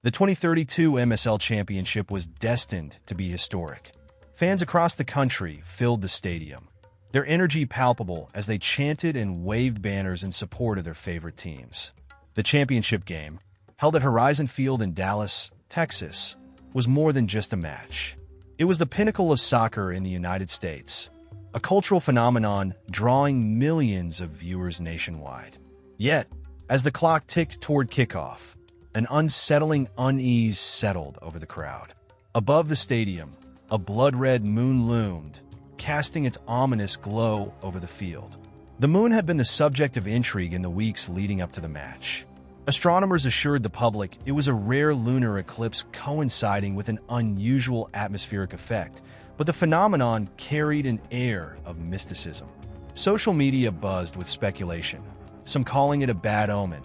The 2032 MSL Championship was destined to be historic. Fans across the country filled the stadium, their energy palpable as they chanted and waved banners in support of their favorite teams. The championship game, held at Horizon Field in Dallas, Texas, was more than just a match. It was the pinnacle of soccer in the United States, a cultural phenomenon drawing millions of viewers nationwide. Yet, as the clock ticked toward kickoff, an unsettling unease settled over the crowd. Above the stadium, a blood-red moon loomed, casting its ominous glow over the field. The moon had been the subject of intrigue in the weeks leading up to the match. Astronomers assured the public it was a rare lunar eclipse coinciding with an unusual atmospheric effect, but the phenomenon carried an air of mysticism. Social media buzzed with speculation, some calling it a bad omen,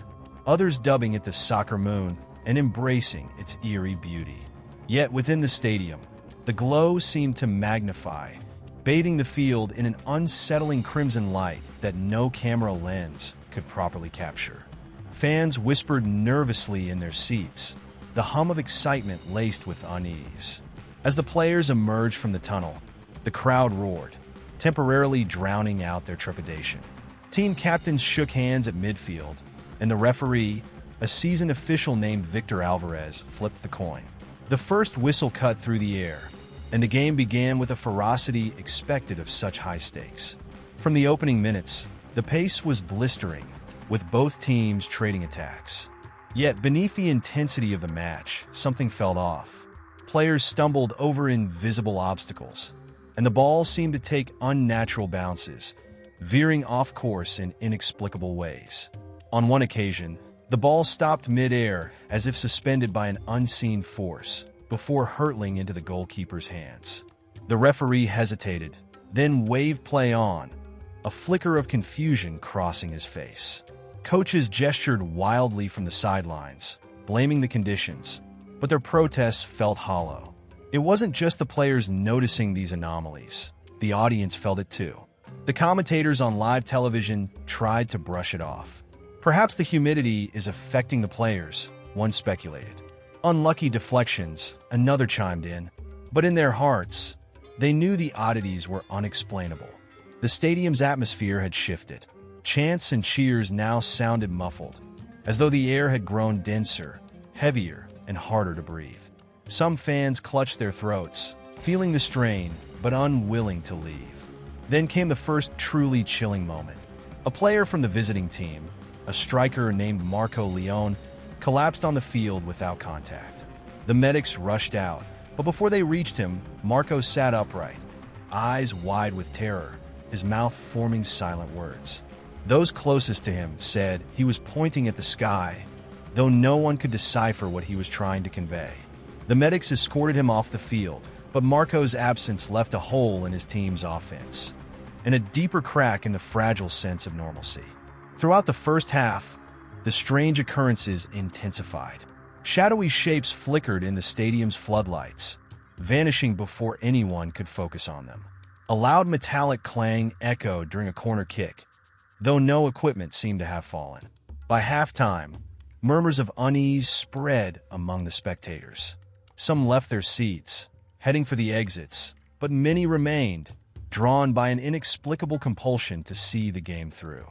others dubbing it the soccer moon and embracing its eerie beauty. Yet within the stadium, the glow seemed to magnify, bathing the field in an unsettling crimson light that no camera lens could properly capture. Fans whispered nervously in their seats, the hum of excitement laced with unease. As the players emerged from the tunnel, the crowd roared, temporarily drowning out their trepidation. Team captains shook hands at midfield, and the referee, a seasoned official named Victor Alvarez, flipped the coin. The first whistle cut through the air, and the game began with a ferocity expected of such high stakes. From the opening minutes, the pace was blistering, with both teams trading attacks. Yet beneath the intensity of the match, something felt off. Players stumbled over invisible obstacles, and the ball seemed to take unnatural bounces, veering off course in inexplicable ways. On one occasion, the ball stopped mid-air as if suspended by an unseen force, before hurtling into the goalkeeper's hands. The referee hesitated, then waved play on, a flicker of confusion crossing his face. Coaches gestured wildly from the sidelines, blaming the conditions, but their protests felt hollow. It wasn't just the players noticing these anomalies. The audience felt it too. The commentators on live television tried to brush it off. Perhaps the humidity is affecting the players, one speculated. Unlucky deflections, another chimed in, but in their hearts, they knew the oddities were unexplainable. The stadium's atmosphere had shifted. Chants and cheers now sounded muffled, as though the air had grown denser, heavier, and harder to breathe. Some fans clutched their throats, feeling the strain, but unwilling to leave. Then came the first truly chilling moment. A player from the visiting team, a striker named Marco Leone, collapsed on the field without contact. The medics rushed out, but before they reached him, Marco sat upright, eyes wide with terror, his mouth forming silent words. Those closest to him said he was pointing at the sky, though no one could decipher what he was trying to convey. The medics escorted him off the field, but Marco's absence left a hole in his team's offense, and a deeper crack in the fragile sense of normalcy. Throughout the first half, the strange occurrences intensified. Shadowy shapes flickered in the stadium's floodlights, vanishing before anyone could focus on them. A loud metallic clang echoed during a corner kick, though no equipment seemed to have fallen. By halftime, murmurs of unease spread among the spectators. Some left their seats, heading for the exits, but many remained, drawn by an inexplicable compulsion to see the game through.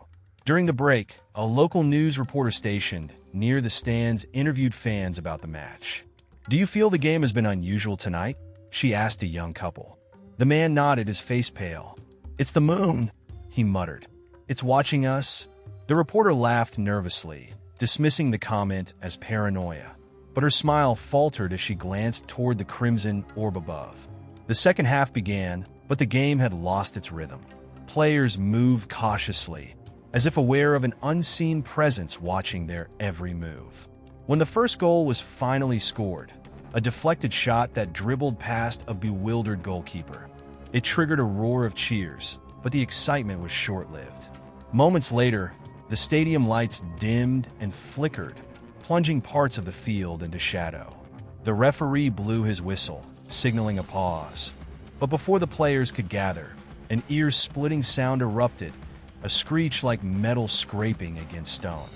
During the break, a local news reporter stationed near the stands interviewed fans about the match. "Do you feel the game has been unusual tonight?" she asked a young couple. The man nodded, his face pale. "It's the moon," he muttered. "It's watching us." The reporter laughed nervously, dismissing the comment as paranoia, but her smile faltered as she glanced toward the crimson orb above. The second half began, but the game had lost its rhythm. Players moved cautiously, as if aware of an unseen presence watching their every move. When the first goal was finally scored, a deflected shot that dribbled past a bewildered goalkeeper, it triggered a roar of cheers, but the excitement was short-lived. Moments later, the stadium lights dimmed and flickered, plunging parts of the field into shadow. The referee blew his whistle, signaling a pause. But before the players could gather, an ear-splitting sound erupted, a screech like metal scraping against stone.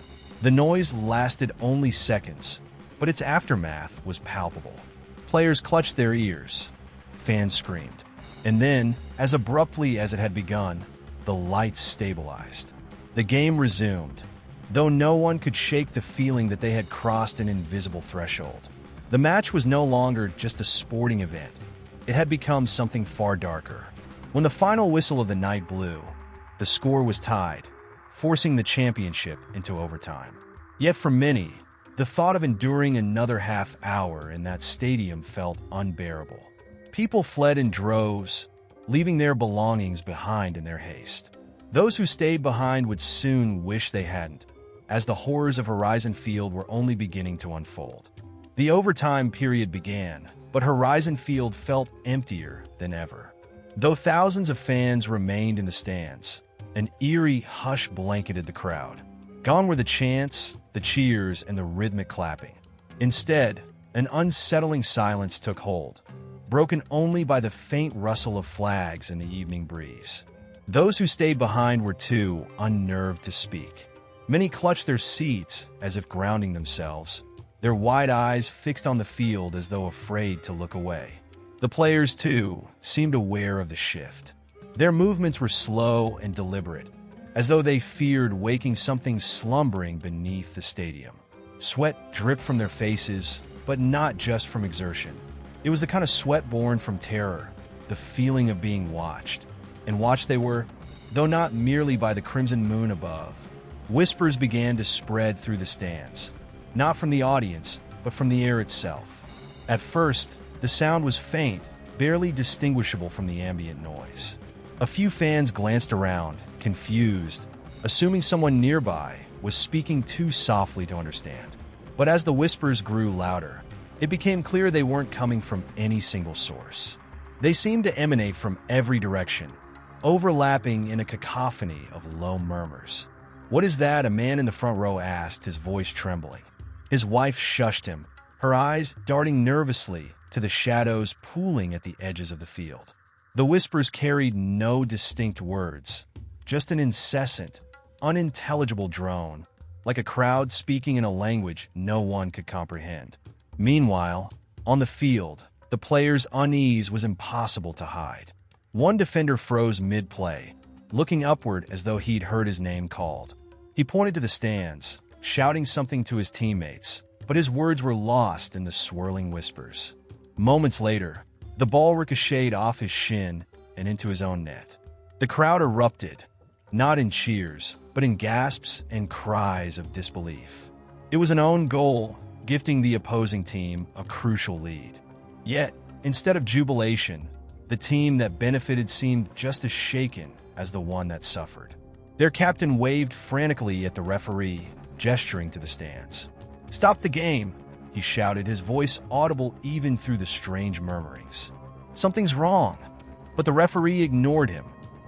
The noise lasted only seconds, but its aftermath was palpable. Players clutched their ears. Fans screamed. And then, as abruptly as it had begun, the lights stabilized. The game resumed, though no one could shake the feeling that they had crossed an invisible threshold. The match was no longer just a sporting event. It had become something far darker. When the final whistle of the night blew, the score was tied, forcing the championship into overtime. Yet for many, the thought of enduring another half hour in that stadium felt unbearable. People fled in droves, leaving their belongings behind in their haste. Those who stayed behind would soon wish they hadn't, as the horrors of Horizon Field were only beginning to unfold. The overtime period began, but Horizon Field felt emptier than ever. Though thousands of fans remained in the stands, an eerie hush blanketed the crowd. Gone were the chants, the cheers, and the rhythmic clapping. Instead, an unsettling silence took hold, broken only by the faint rustle of flags in the evening breeze. Those who stayed behind were too unnerved to speak. Many clutched their seats as if grounding themselves, their wide eyes fixed on the field as though afraid to look away. The players, too, seemed aware of the shift. Their movements were slow and deliberate, as though they feared waking something slumbering beneath the stadium. Sweat dripped from their faces, but not just from exertion. It was the kind of sweat born from terror, the feeling of being watched. And watched they were, though not merely by the crimson moon above. Whispers began to spread through the stands, not from the audience, but from the air itself. At first, the sound was faint, barely distinguishable from the ambient noise. A few fans glanced around, confused, assuming someone nearby was speaking too softly to understand. But as the whispers grew louder, it became clear they weren't coming from any single source. They seemed to emanate from every direction, overlapping in a cacophony of low murmurs. "What is that?" a man in the front row asked, his voice trembling. His wife shushed him, her eyes darting nervously to the shadows pooling at the edges of the field. The whispers carried no distinct words, just an incessant, unintelligible drone, like a crowd speaking in a language no one could comprehend. Meanwhile, on the field, the players' unease was impossible to hide. One defender froze mid-play, looking upward as though he'd heard his name called. He pointed to the stands, shouting something to his teammates, but his words were lost in the swirling whispers. Moments later, the ball ricocheted off his shin and into his own net. The crowd erupted, not in cheers, but in gasps and cries of disbelief. It was an own goal, gifting the opposing team a crucial lead. Yet, instead of jubilation, the team that benefited seemed just as shaken as the one that suffered. Their captain waved frantically at the referee, gesturing to the stands. "Stop the game," he shouted, his voice audible even through the strange murmurings. "Something's wrong." But the referee ignored him,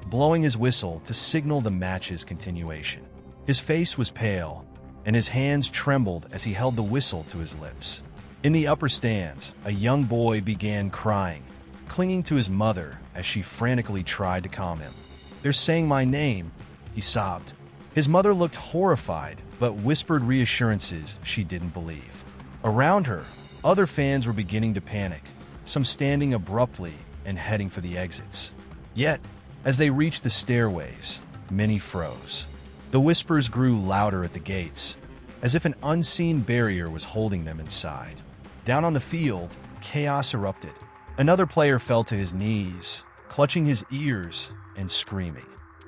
blowing his whistle to signal the match's continuation. His face was pale, and his hands trembled as he held the whistle to his lips. In the upper stands, a young boy began crying, clinging to his mother as she frantically tried to calm him. "They're saying my name," he sobbed. His mother looked horrified, but whispered reassurances she didn't believe. Around her, other fans were beginning to panic, some standing abruptly and heading for the exits. Yet, as they reached the stairways, many froze. The whispers grew louder at the gates, as if an unseen barrier was holding them inside. Down on the field, chaos erupted. Another player fell to his knees, clutching his ears and screaming.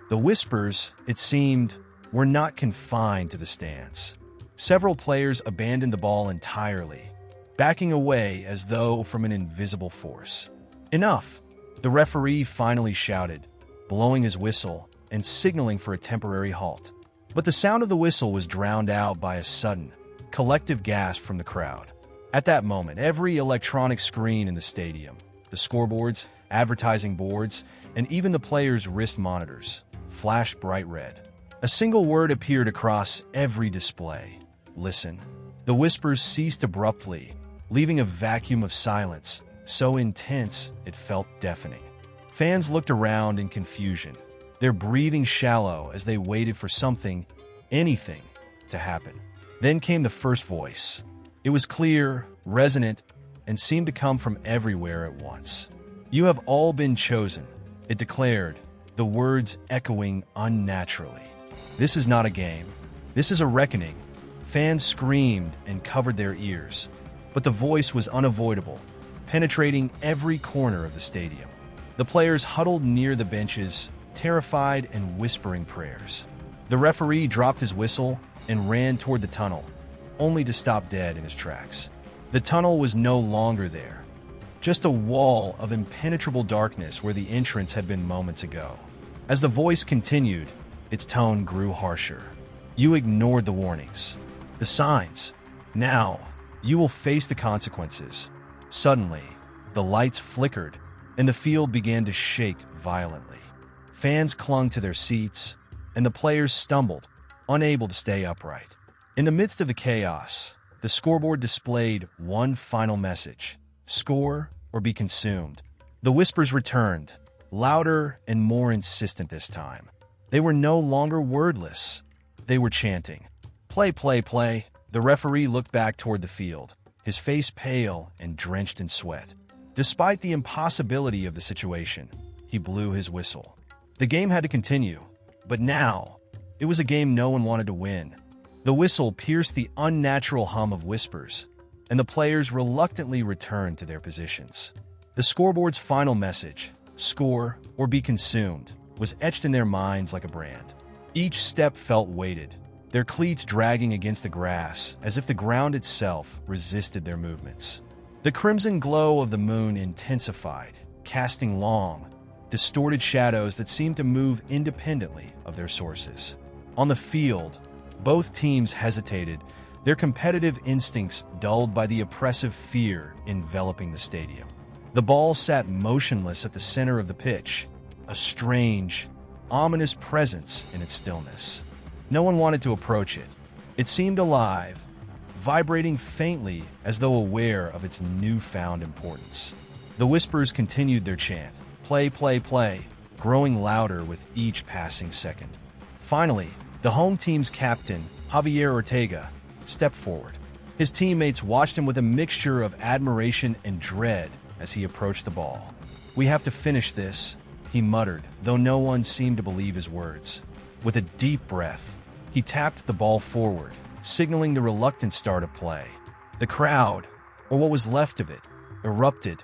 The whispers, it seemed, were not confined to the stands. Several players abandoned the ball entirely, backing away as though from an invisible force. "Enough!" the referee finally shouted, blowing his whistle and signaling for a temporary halt. But the sound of the whistle was drowned out by a sudden, collective gasp from the crowd. At that moment, every electronic screen in the stadium, the scoreboards, advertising boards, and even the players' wrist monitors, flashed bright red. A single word appeared across every display: "Listen." The whispers ceased abruptly, leaving a vacuum of silence, so intense it felt deafening. Fans looked around in confusion, their breathing shallow as they waited for something, anything, to happen. Then came the first voice, It was clear, resonant, and seemed to come from everywhere at once. "You have all been chosen," it declared, the words echoing unnaturally. "This is not a game. This is a reckoning." Fans screamed and covered their ears, but the voice was unavoidable, penetrating every corner of the stadium. The players huddled near the benches, terrified and whispering prayers. The referee dropped his whistle and ran toward the tunnel, only to stop dead in his tracks. The tunnel was no longer there, just a wall of impenetrable darkness where the entrance had been moments ago. As the voice continued, its tone grew harsher. "You ignored the warnings, the signs. Now, you will face the consequences." Suddenly, the lights flickered, and the field began to shake violently. Fans clung to their seats, and the players stumbled, unable to stay upright. In the midst of the chaos, the scoreboard displayed one final message: score or be consumed. The whispers returned, louder and more insistent this time. They were no longer wordless. They were chanting, "Play, play, play." The referee looked back toward the field, his face pale and drenched in sweat. Despite the impossibility of the situation, he blew his whistle. The game had to continue, but now, it was a game no one wanted to win. The whistle pierced the unnatural hum of whispers, and the players reluctantly returned to their positions. The scoreboard's final message, "Score or be consumed," was etched in their minds like a brand. Each step felt weighted, their cleats dragging against the grass as if the ground itself resisted their movements. The crimson glow of the moon intensified, casting long, distorted shadows that seemed to move independently of their sources. On the field, both teams hesitated, their competitive instincts dulled by the oppressive fear enveloping the stadium. The ball sat motionless at the center of the pitch, a strange, ominous presence in its stillness. No one wanted to approach it. It seemed alive, vibrating faintly as though aware of its newfound importance. The whispers continued their chant, "Play, play, play," growing louder with each passing second. Finally, the home team's captain, Javier Ortega, stepped forward. His teammates watched him with a mixture of admiration and dread as he approached the ball. "We have to finish this," he muttered, though no one seemed to believe his words. With a deep breath, he tapped the ball forward, signaling the reluctant start of play. The crowd, or what was left of it, erupted,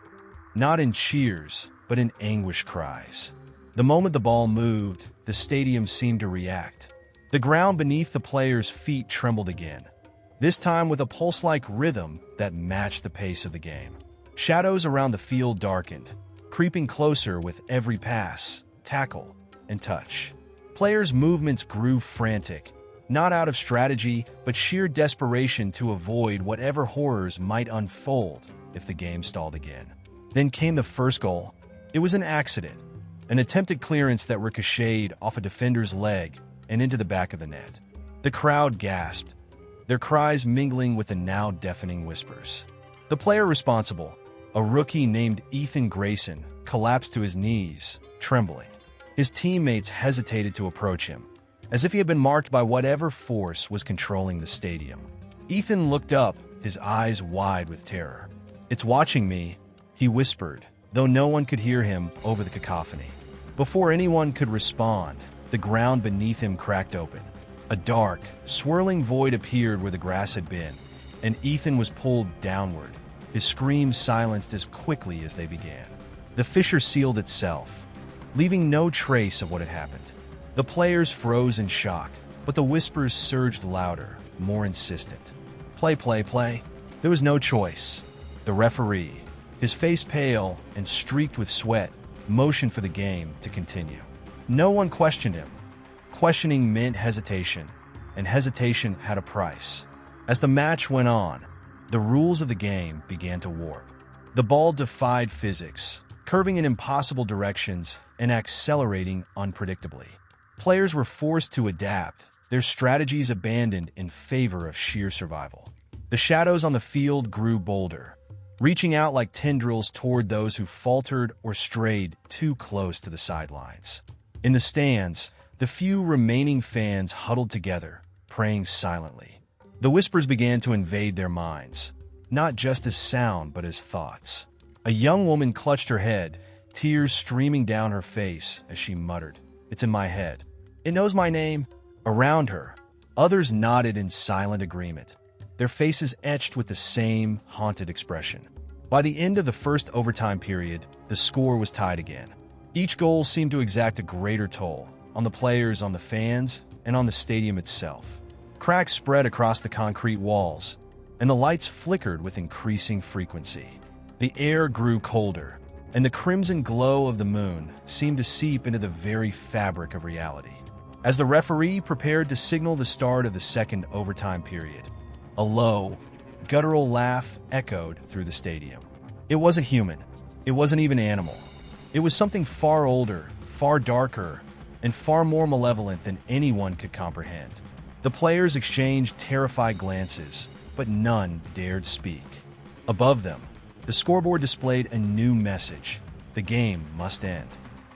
not in cheers, but in anguished cries. The moment the ball moved, the stadium seemed to react. The ground beneath the players' feet trembled again, this time with a pulse-like rhythm that matched the pace of the game. Shadows around the field darkened, creeping closer with every pass, tackle, and touch. Players' movements grew frantic, not out of strategy, but sheer desperation to avoid whatever horrors might unfold if the game stalled again. Then came the first goal. It was an accident, an attempted clearance that ricocheted off a defender's leg and into the back of the net. The crowd gasped, their cries mingling with the now deafening whispers. The player responsible, a rookie named Ethan Grayson, collapsed to his knees, trembling. His teammates hesitated to approach him, as if he had been marked by whatever force was controlling the stadium. Ethan looked up, his eyes wide with terror. "It's watching me," he whispered, though no one could hear him over the cacophony. Before anyone could respond, the ground beneath him cracked open. A dark, swirling void appeared where the grass had been, and Ethan was pulled downward, his screams silenced as quickly as they began. The fissure sealed itself, leaving no trace of what had happened. The players froze in shock, but the whispers surged louder, more insistent. "Play, play, play." There was no choice. The referee, his face pale and streaked with sweat, motioned for the game to continue. No one questioned him. Questioning meant hesitation, and hesitation had a price. As the match went on, the rules of the game began to warp. The ball defied physics, curving in impossible directions and accelerating unpredictably. Players were forced to adapt, their strategies abandoned in favor of sheer survival. The shadows on the field grew bolder, reaching out like tendrils toward those who faltered or strayed too close to the sidelines. In the stands, the few remaining fans huddled together, praying silently. The whispers began to invade their minds, not just as sound but as thoughts. A young woman clutched her head, tears streaming down her face as she muttered, "It's in my head. It knows my name." Around her, others nodded in silent agreement, their faces etched with the same haunted expression. By the end of the first overtime period, the score was tied again. Each goal seemed to exact a greater toll on the players, on the fans, and on the stadium itself. Cracks spread across the concrete walls, and the lights flickered with increasing frequency. The air grew colder, and the crimson glow of the moon seemed to seep into the very fabric of reality. As the referee prepared to signal the start of the second overtime period, a low, guttural laugh echoed through the stadium. It wasn't human. It wasn't even animal. It was something far older, far darker, and far more malevolent than anyone could comprehend. The players exchanged terrified glances, but none dared speak. Above them, the scoreboard displayed a new message. The game must end,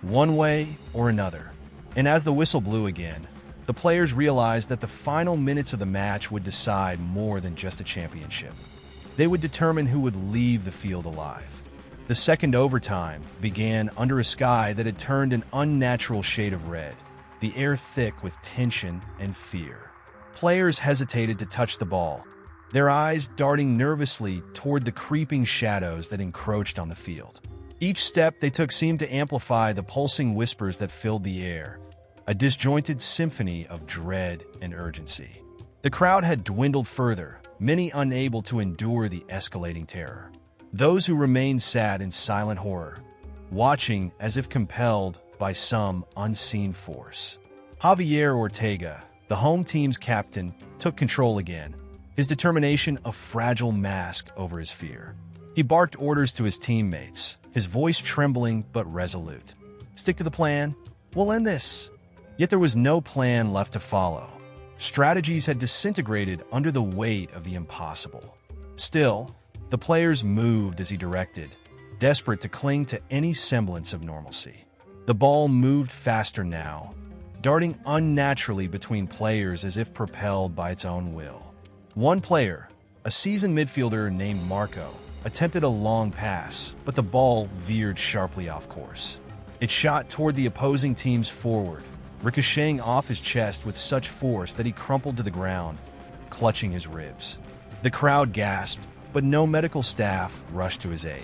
one way or another. And as the whistle blew again, the players realized that the final minutes of the match would decide more than just a championship. They would determine who would leave the field alive. The second overtime began under a sky that had turned an unnatural shade of red, the air thick with tension and fear. Players hesitated to touch the ball, their eyes darting nervously toward the creeping shadows that encroached on the field. Each step they took seemed to amplify the pulsing whispers that filled the air, a disjointed symphony of dread and urgency. The crowd had dwindled further, many unable to endure the escalating terror. Those who remained sat in silent horror, watching as if compelled by some unseen force. Javier Ortega, the home team's captain, took control again, his determination a fragile mask over his fear. He barked orders to his teammates, his voice trembling but resolute. "Stick to the plan. We'll end this." Yet there was no plan left to follow. Strategies had disintegrated under the weight of the impossible. Still, the players moved as he directed, desperate to cling to any semblance of normalcy. The ball moved faster now, darting unnaturally between players as if propelled by its own will. One player, a seasoned midfielder named Marco, attempted a long pass, but the ball veered sharply off course. It shot toward the opposing team's forward, ricocheting off his chest with such force that he crumpled to the ground, clutching his ribs. The crowd gasped, but no medical staff rushed to his aid.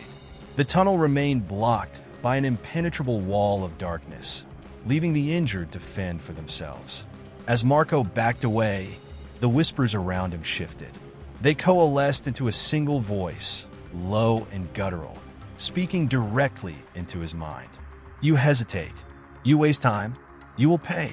The tunnel remained blocked by an impenetrable wall of darkness, leaving the injured to fend for themselves. As Marco backed away, the whispers around him shifted. They coalesced into a single voice, low and guttural, speaking directly into his mind. "You hesitate. You waste time. You will pay."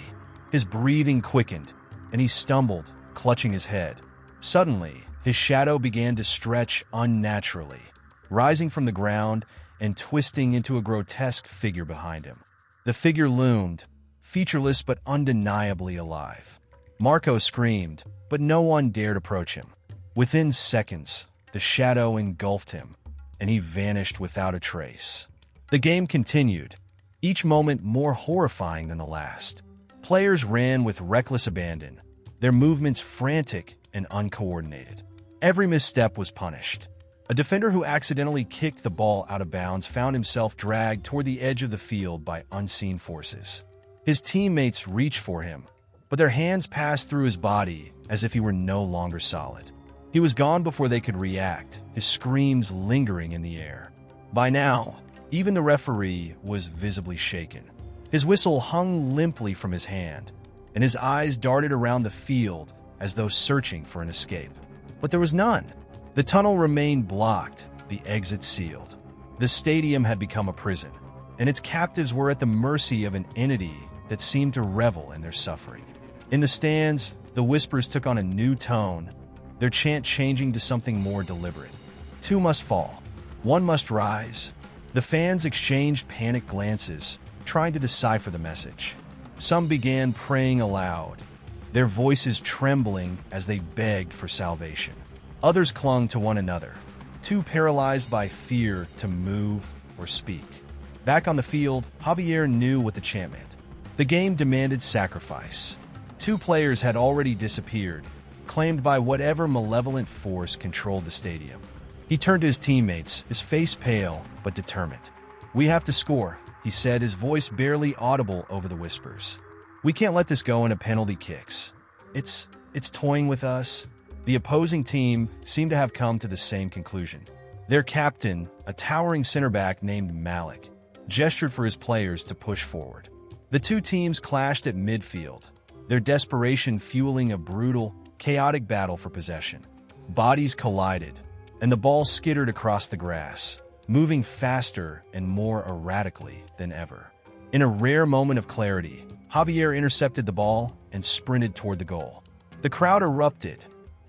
His breathing quickened, and he stumbled, clutching his head. Suddenly, his shadow began to stretch unnaturally, rising from the ground and twisting into a grotesque figure behind him. The figure loomed, featureless but undeniably alive. Marco screamed, but no one dared approach him. Within seconds, the shadow engulfed him, and he vanished without a trace. The game continued, each moment more horrifying than the last. Players ran with reckless abandon, their movements frantic and uncoordinated. Every misstep was punished. A defender who accidentally kicked the ball out of bounds found himself dragged toward the edge of the field by unseen forces. His teammates reached for him, but their hands passed through his body as if he were no longer solid. He was gone before they could react, his screams lingering in the air. By now, even the referee was visibly shaken. His whistle hung limply from his hand, and his eyes darted around the field as though searching for an escape. But there was none. The tunnel remained blocked, the exit sealed. The stadium had become a prison, and its captives were at the mercy of an entity that seemed to revel in their suffering. In the stands, the whispers took on a new tone, their chant changing to something more deliberate. Two must fall. One must rise. The fans exchanged panicked glances, trying to decipher the message. Some began praying aloud, their voices trembling as they begged for salvation. Others clung to one another, too paralyzed by fear to move or speak. Back on the field, Javier knew what the chant meant. The game demanded sacrifice. Two players had already disappeared, claimed by whatever malevolent force controlled the stadium. He turned to his teammates, his face pale but determined. "We have to score," he said, his voice barely audible over the whispers. "We can't let this go into penalty kicks. It's toying with us." The opposing team seemed to have come to the same conclusion. Their captain, a towering center back named Malik, gestured for his players to push forward. The two teams clashed at midfield, their desperation fueling a brutal, chaotic battle for possession. Bodies collided, and the ball skittered across the grass, moving faster and more erratically than ever. In a rare moment of clarity, Javier intercepted the ball and sprinted toward the goal. The crowd erupted,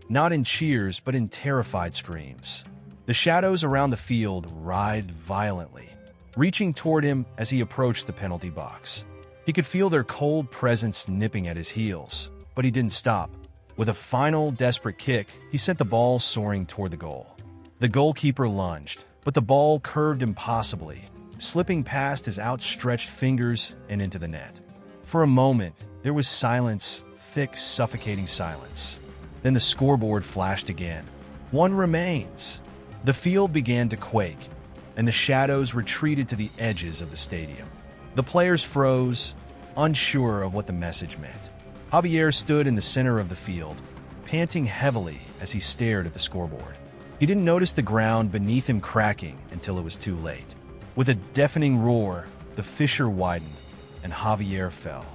not in cheers but in terrified screams. The shadows around the field writhed violently, reaching toward him as he approached the penalty box. He could feel their cold presence nipping at his heels, but he didn't stop. With a final, desperate kick, he sent the ball soaring toward the goal. The goalkeeper lunged, but the ball curved impossibly, slipping past his outstretched fingers and into the net. For a moment, there was silence, thick, suffocating silence. Then the scoreboard flashed again. One remains. The field began to quake, and the shadows retreated to the edges of the stadium. The players froze, unsure of what the message meant. Javier stood in the center of the field, panting heavily as he stared at the scoreboard. He didn't notice the ground beneath him cracking until it was too late. With a deafening roar, the fissure widened, and Javier fell.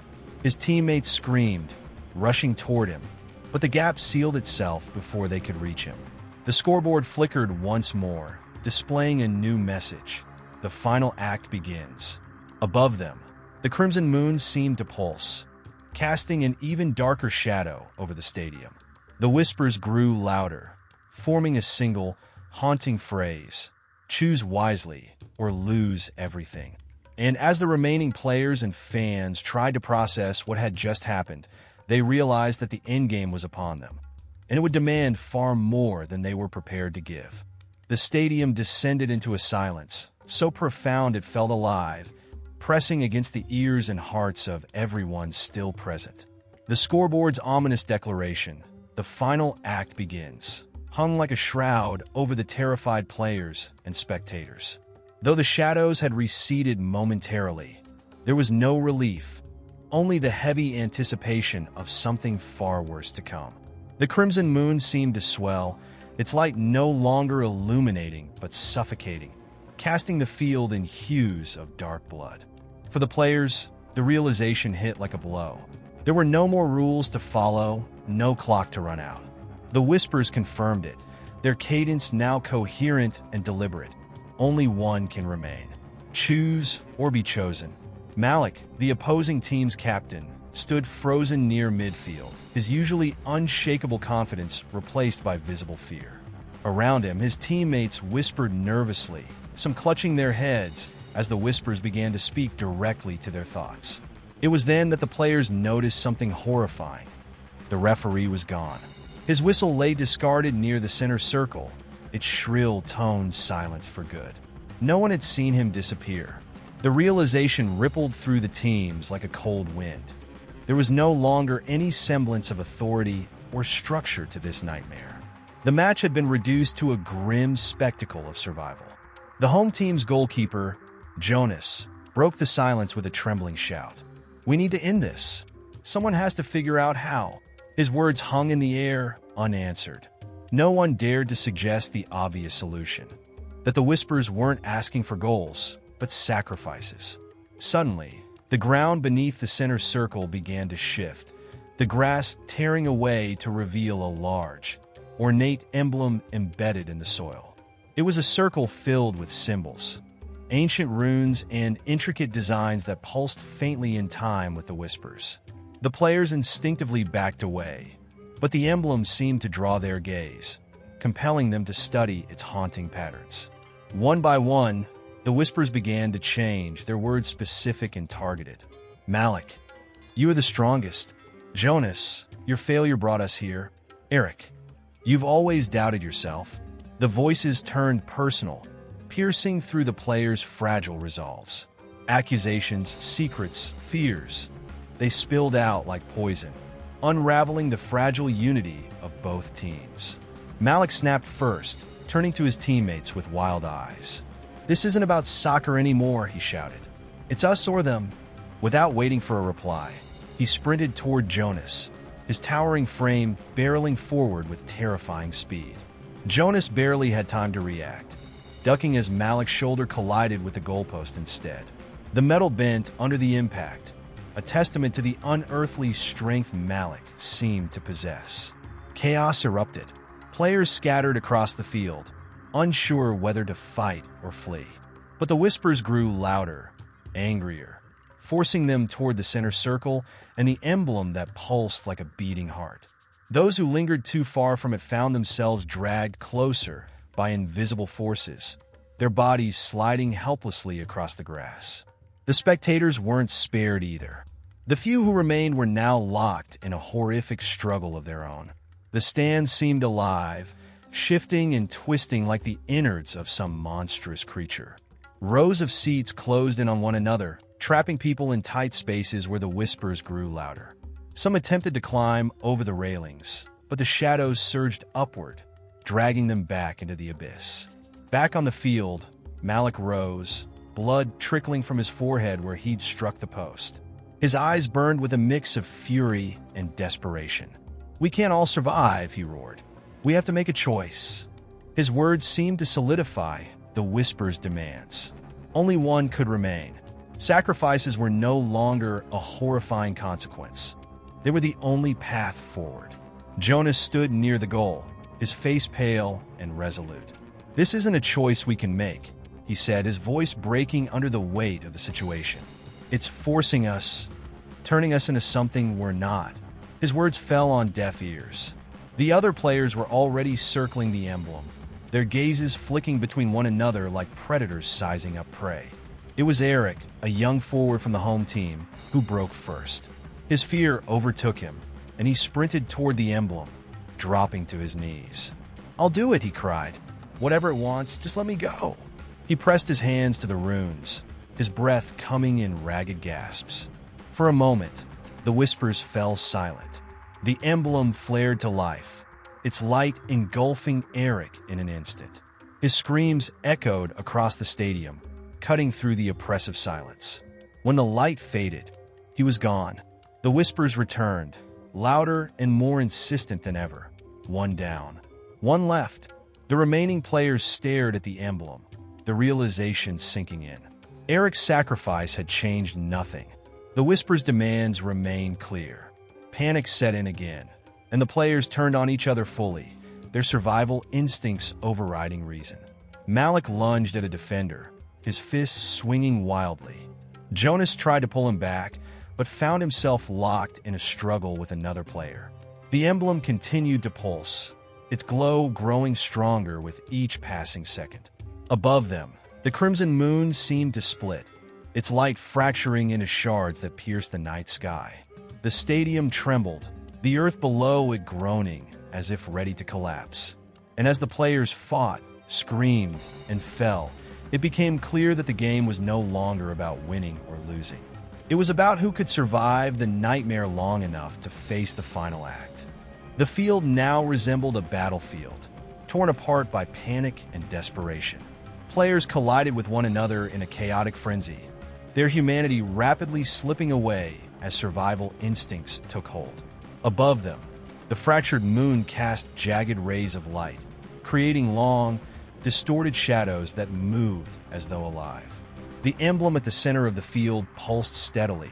His teammates screamed, rushing toward him, but the gap sealed itself before they could reach him. The scoreboard flickered once more, displaying a new message. The final act begins. Above them, the crimson moon seemed to pulse, casting an even darker shadow over the stadium. The whispers grew louder, forming a single, haunting phrase: "Choose wisely or lose everything." And as the remaining players and fans tried to process what had just happened, they realized that the endgame was upon them, and it would demand far more than they were prepared to give. The stadium descended into a silence, so profound it felt alive, pressing against the ears and hearts of everyone still present. The scoreboard's ominous declaration, "The final act begins," hung like a shroud over the terrified players and spectators. Though the shadows had receded momentarily, there was no relief, only the heavy anticipation of something far worse to come. The crimson moon seemed to swell, its light no longer illuminating but suffocating, casting the field in hues of dark blood. For the players, the realization hit like a blow. There were no more rules to follow, no clock to run out. The whispers confirmed it, their cadence now coherent and deliberate. Only one can remain. Choose or be chosen. Malik, the opposing team's captain, stood frozen near midfield, his usually unshakable confidence replaced by visible fear. Around him, his teammates whispered nervously, some clutching their heads as the whispers began to speak directly to their thoughts. It was then that the players noticed something horrifying. The referee was gone. His whistle lay discarded near the center circle, its shrill tones silenced for good. No one had seen him disappear. The realization rippled through the teams like a cold wind. There was no longer any semblance of authority or structure to this nightmare. The match had been reduced to a grim spectacle of survival. The home team's goalkeeper, Jonas, broke the silence with a trembling shout. "We need to end this. Someone has to figure out how." His words hung in the air, unanswered. No one dared to suggest the obvious solution, that the whispers weren't asking for goals, but sacrifices. Suddenly, the ground beneath the center circle began to shift, the grass tearing away to reveal a large, ornate emblem embedded in the soil. It was a circle filled with symbols, ancient runes and intricate designs that pulsed faintly in time with the whispers. The players instinctively backed away, but the emblem seemed to draw their gaze, compelling them to study its haunting patterns. One by one, the whispers began to change, their words specific and targeted. "Malik, you are the strongest. Jonas, your failure brought us here. Eric, you've always doubted yourself." The voices turned personal, piercing through the players' fragile resolves. Accusations, secrets, fears, they spilled out like poison, unraveling the fragile unity of both teams. Malik snapped first, turning to his teammates with wild eyes. "This isn't about soccer anymore," he shouted. "It's us or them." Without waiting for a reply, he sprinted toward Jonas, his towering frame barreling forward with terrifying speed. Jonas barely had time to react, ducking as Malik's shoulder collided with the goalpost instead. The metal bent under the impact, a testament to the unearthly strength Malik seemed to possess. Chaos erupted. Players scattered across the field, unsure whether to fight or flee. But the whispers grew louder, angrier, forcing them toward the center circle and the emblem that pulsed like a beating heart. Those who lingered too far from it found themselves dragged closer by invisible forces, their bodies sliding helplessly across the grass. The spectators weren't spared either. The few who remained were now locked in a horrific struggle of their own. The stands seemed alive, shifting and twisting like the innards of some monstrous creature. Rows of seats closed in on one another, trapping people in tight spaces where the whispers grew louder. Some attempted to climb over the railings, but the shadows surged upward, dragging them back into the abyss. Back on the field, Malik rose, blood trickling from his forehead where he'd struck the post. His eyes burned with a mix of fury and desperation. "We can't all survive," he roared. "We have to make a choice." His words seemed to solidify the whisper's demands. Only one could remain. Sacrifices were no longer a horrifying consequence. They were the only path forward. Jonas stood near the goal, his face pale and resolute. "This isn't a choice we can make," he said, his voice breaking under the weight of the situation. "It's forcing us, turning us into something we're not." His words fell on deaf ears. The other players were already circling the emblem, their gazes flicking between one another like predators sizing up prey. It was Eric, a young forward from the home team, who broke first. His fear overtook him, and he sprinted toward the emblem, dropping to his knees. "I'll do it," he cried. "Whatever it wants, just let me go." He pressed his hands to the runes, his breath coming in ragged gasps. For a moment, the whispers fell silent. The emblem flared to life, its light engulfing Eric in an instant. His screams echoed across the stadium, cutting through the oppressive silence. When the light faded, he was gone. The whispers returned, louder and more insistent than ever. One down. One left. The remaining players stared at the emblem, the realization sinking in. Eric's sacrifice had changed nothing. The whisper's demands remained clear. Panic set in again, and the players turned on each other fully, their survival instincts overriding reason. Malik lunged at a defender, his fists swinging wildly. Jonas tried to pull him back, but found himself locked in a struggle with another player. The emblem continued to pulse, its glow growing stronger with each passing second. Above them, the crimson moon seemed to split, its light fracturing into shards that pierced the night sky. The stadium trembled, the earth below it groaning as if ready to collapse. And as the players fought, screamed, and fell, it became clear that the game was no longer about winning or losing. It was about who could survive the nightmare long enough to face the final act. The field now resembled a battlefield, torn apart by panic and desperation. Players collided with one another in a chaotic frenzy, their humanity rapidly slipping away as survival instincts took hold. Above them, the fractured moon cast jagged rays of light, creating long, distorted shadows that moved as though alive. The emblem at the center of the field pulsed steadily,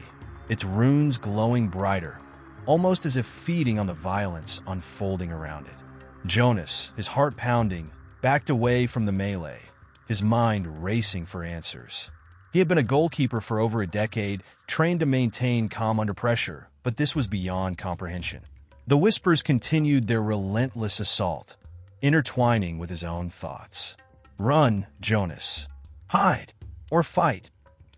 its runes glowing brighter, almost as if feeding on the violence unfolding around it. Jonas, his heart pounding, backed away from the melee, his mind racing for answers. He had been a goalkeeper for over a decade, trained to maintain calm under pressure, but this was beyond comprehension. The whispers continued their relentless assault, intertwining with his own thoughts. "Run, Jonas. Hide. Or fight.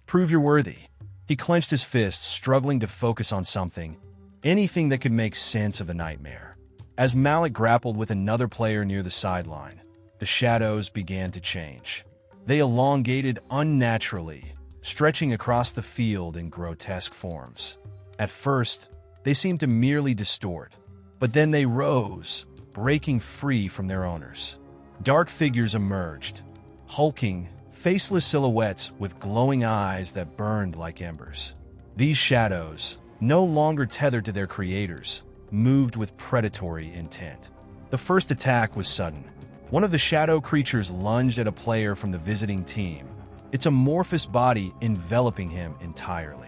Prove you're worthy." He clenched his fists, struggling to focus on something, anything that could make sense of the nightmare. As Malik grappled with another player near the sideline, the shadows began to change. They elongated unnaturally, stretching across the field in grotesque forms. At first, They seemed to merely distort. But then they rose, breaking free from their owners. Dark figures emerged, hulking, faceless silhouettes with glowing eyes that burned like embers. These shadows, no longer tethered to their creators, moved with predatory intent. The first attack was sudden. One of the shadow creatures lunged at a player from the visiting team, its amorphous body enveloping him entirely.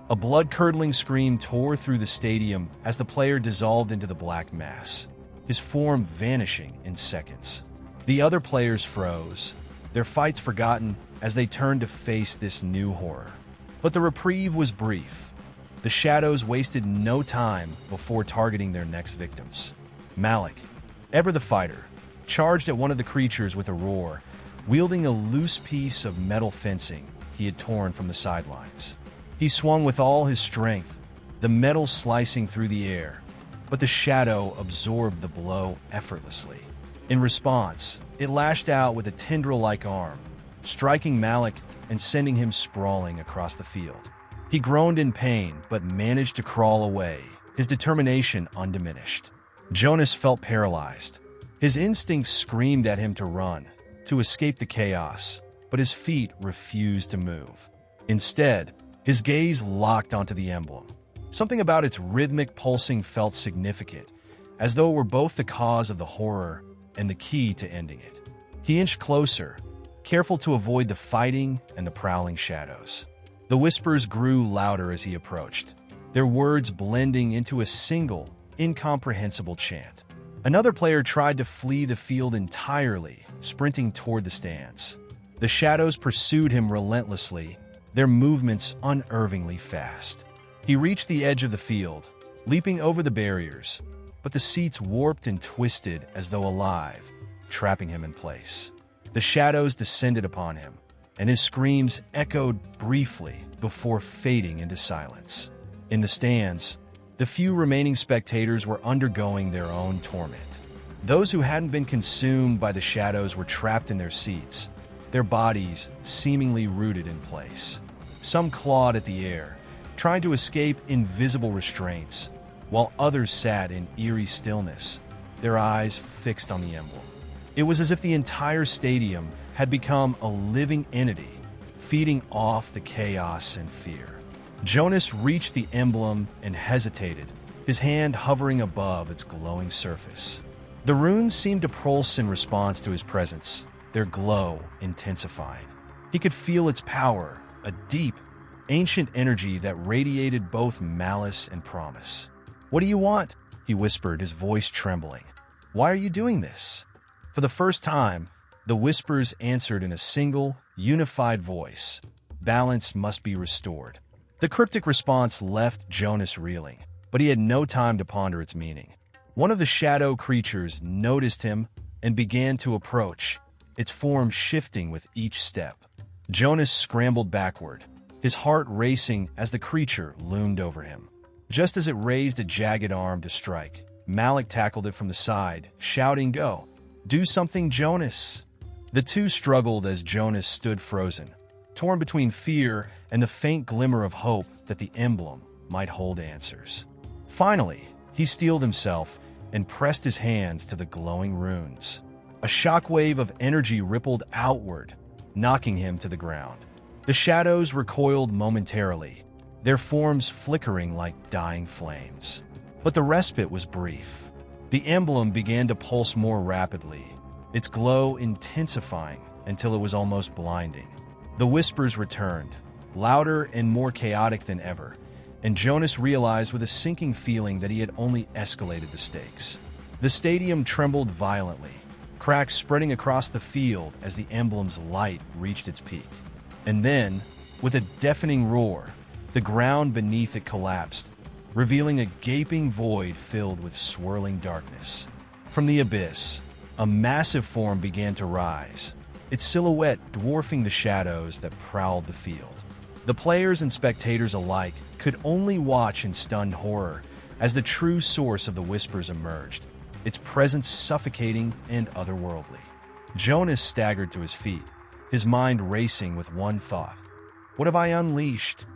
A blood-curdling scream tore through the stadium as the player dissolved into the black mass, his form vanishing in seconds. The other players froze, their fights forgotten as they turned to face this new horror. But the reprieve was brief. The shadows wasted no time before targeting their next victims. Malik, ever the fighter, charged at one of the creatures with a roar, wielding a loose piece of metal fencing he had torn from the sidelines. He swung with all his strength, the metal slicing through the air, but the shadow absorbed the blow effortlessly. In response, it lashed out with a tendril-like arm, striking Malik and sending him sprawling across the field. He groaned in pain but managed to crawl away, his determination undiminished. Jonas felt paralyzed. His instincts screamed at him to run, to escape the chaos, but his feet refused to move. Instead, his gaze locked onto the emblem. Something about its rhythmic pulsing felt significant, as though it were both the cause of the horror and the key to ending it. He inched closer, careful to avoid the fighting and the prowling shadows. The whispers grew louder as he approached, their words blending into a single, incomprehensible chant. Another player tried to flee the field entirely, sprinting toward the stands. The shadows pursued him relentlessly, their movements unnervingly fast. He reached the edge of the field, leaping over the barriers, but the seats warped and twisted as though alive, trapping him in place. The shadows descended upon him, and his screams echoed briefly before fading into silence. In the stands, the few remaining spectators were undergoing their own torment. Those who hadn't been consumed by the shadows were trapped in their seats, their bodies seemingly rooted in place. Some clawed at the air, trying to escape invisible restraints, while others sat in eerie stillness, their eyes fixed on the emblem. It was as if the entire stadium had become a living entity, feeding off the chaos and fear. Jonas reached the emblem and hesitated, his hand hovering above its glowing surface. The runes seemed to pulse in response to his presence, their glow intensifying. He could feel its power, a deep, ancient energy that radiated both malice and promise. "What do you want?" he whispered, his voice trembling. "Why are you doing this?" For the first time, the whispers answered in a single, unified voice. Balance must be restored. The cryptic response left Jonas reeling, but he had no time to ponder its meaning. One of the shadow creatures noticed him and began to approach, its form shifting with each step. Jonas scrambled backward, his heart racing as the creature loomed over him. Just as it raised a jagged arm to strike, Malik tackled it from the side, shouting, "Go! Do something, Jonas!" The two struggled as Jonas stood frozen, torn between fear and the faint glimmer of hope that the emblem might hold answers. Finally, he steeled himself and pressed his hands to the glowing runes. A shockwave of energy rippled outward, knocking him to the ground. The shadows recoiled momentarily, their forms flickering like dying flames. But the respite was brief. The emblem began to pulse more rapidly, its glow intensifying until it was almost blinding. The whispers returned, louder and more chaotic than ever, and Jonas realized with a sinking feeling that he had only escalated the stakes. The stadium trembled violently, cracks spreading across the field as the emblem's light reached its peak. And then, with a deafening roar, the ground beneath it collapsed, revealing a gaping void filled with swirling darkness. From the abyss, a massive form began to rise, its silhouette dwarfing the shadows that prowled the field. The players and spectators alike could only watch in stunned horror as the true source of the whispers emerged, its presence suffocating and otherworldly. Jonas staggered to his feet, his mind racing with one thought. What have I unleashed?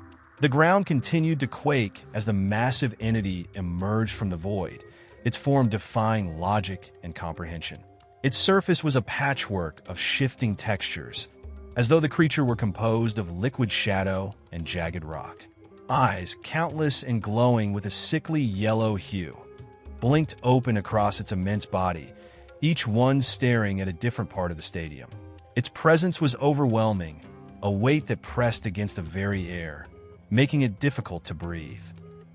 The ground continued to quake as the massive entity emerged from the void, its form defying logic and comprehension. Its surface was a patchwork of shifting textures, as though the creature were composed of liquid shadow and jagged rock. Eyes, countless and glowing with a sickly yellow hue, blinked open across its immense body, each one staring at a different part of the stadium. Its presence was overwhelming, a weight that pressed against the very air, making it difficult to breathe.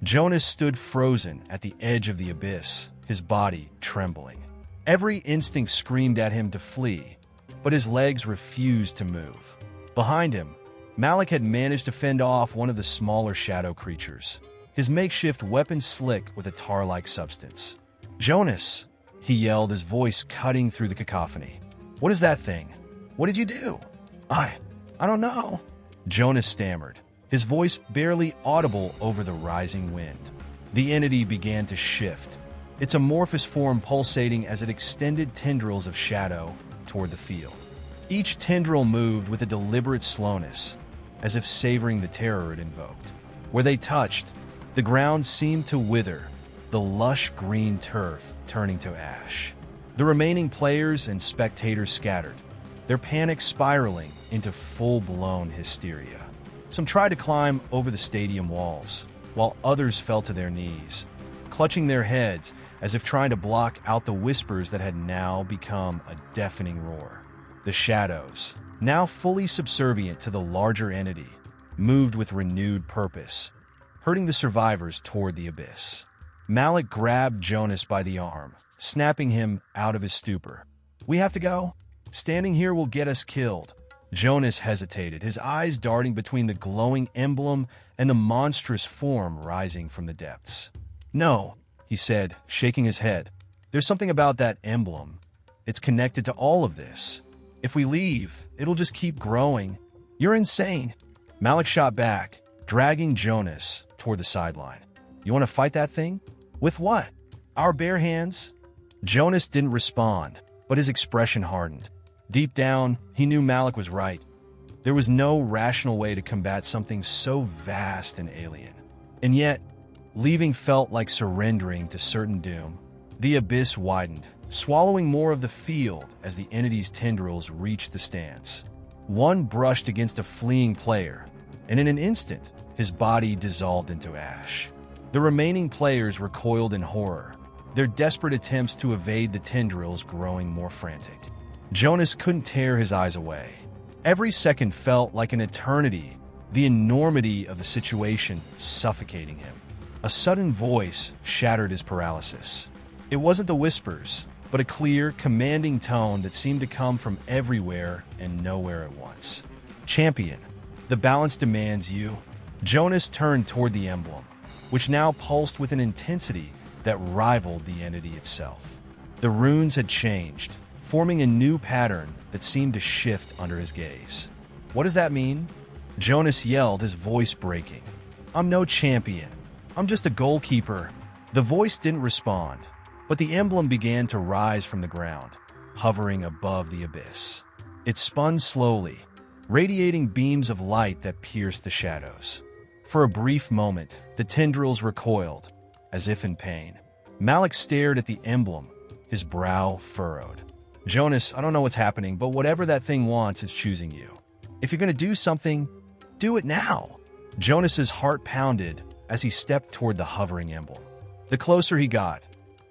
Jonas stood frozen at the edge of the abyss, his body trembling. Every instinct screamed at him to flee, but his legs refused to move. Behind him, Malik had managed to fend off one of the smaller shadow creatures, his makeshift weapon slick with a tar-like substance. "Jonas!" he yelled, his voice cutting through the cacophony. "What is that thing? What did you do?" I don't know," Jonas stammered, his voice barely audible over the rising wind. The entity began to shift, its amorphous form pulsating as it extended tendrils of shadow toward the field. Each tendril moved with a deliberate slowness, as if savoring the terror it invoked. Where they touched, the ground seemed to wither, the lush green turf turning to ash. The remaining players and spectators scattered, their panic spiraling into full-blown hysteria. Some tried to climb over the stadium walls, while others fell to their knees, clutching their heads as if trying to block out the whispers that had now become a deafening roar. The shadows, now fully subservient to the larger entity, moved with renewed purpose, herding the survivors toward the abyss. Malik grabbed Jonas by the arm, snapping him out of his stupor. "We have to go. Standing here will get us killed." Jonas hesitated, his eyes darting between the glowing emblem and the monstrous form rising from the depths. "No," he said, shaking his head. "There's something about that emblem. It's connected to all of this. If we leave, it'll just keep growing." "You're insane." Malik shot back, dragging Jonas toward the sideline. "You want to fight that thing? With what? Our bare hands?" Jonas didn't respond, but his expression hardened. Deep down, he knew Malik was right. There was no rational way to combat something so vast and alien. And yet, leaving felt like surrendering to certain doom. The abyss widened, swallowing more of the field as the entity's tendrils reached the stands. One brushed against a fleeing player, and in an instant, his body dissolved into ash. The remaining players recoiled in horror, their desperate attempts to evade the tendrils growing more frantic. Jonas couldn't tear his eyes away. Every second felt like an eternity, the enormity of the situation suffocating him. A sudden voice shattered his paralysis. It wasn't the whispers, but a clear, commanding tone that seemed to come from everywhere and nowhere at once. "Champion, the balance demands you." Jonas turned toward the emblem, which now pulsed with an intensity that rivaled the entity itself. The runes had changed, forming a new pattern that seemed to shift under his gaze. "What does that mean?" Jonas yelled, his voice breaking. "I'm no champion. I'm just a goalkeeper." The voice didn't respond, but the emblem began to rise from the ground, hovering above the abyss. It spun slowly, radiating beams of light that pierced the shadows. For a brief moment, the tendrils recoiled, as if in pain. Malik stared at the emblem, his brow furrowed. "Jonas, I don't know what's happening, but whatever that thing wants is choosing you. If you're going to do something, do it now." Jonas's heart pounded as he stepped toward the hovering emblem. The closer he got,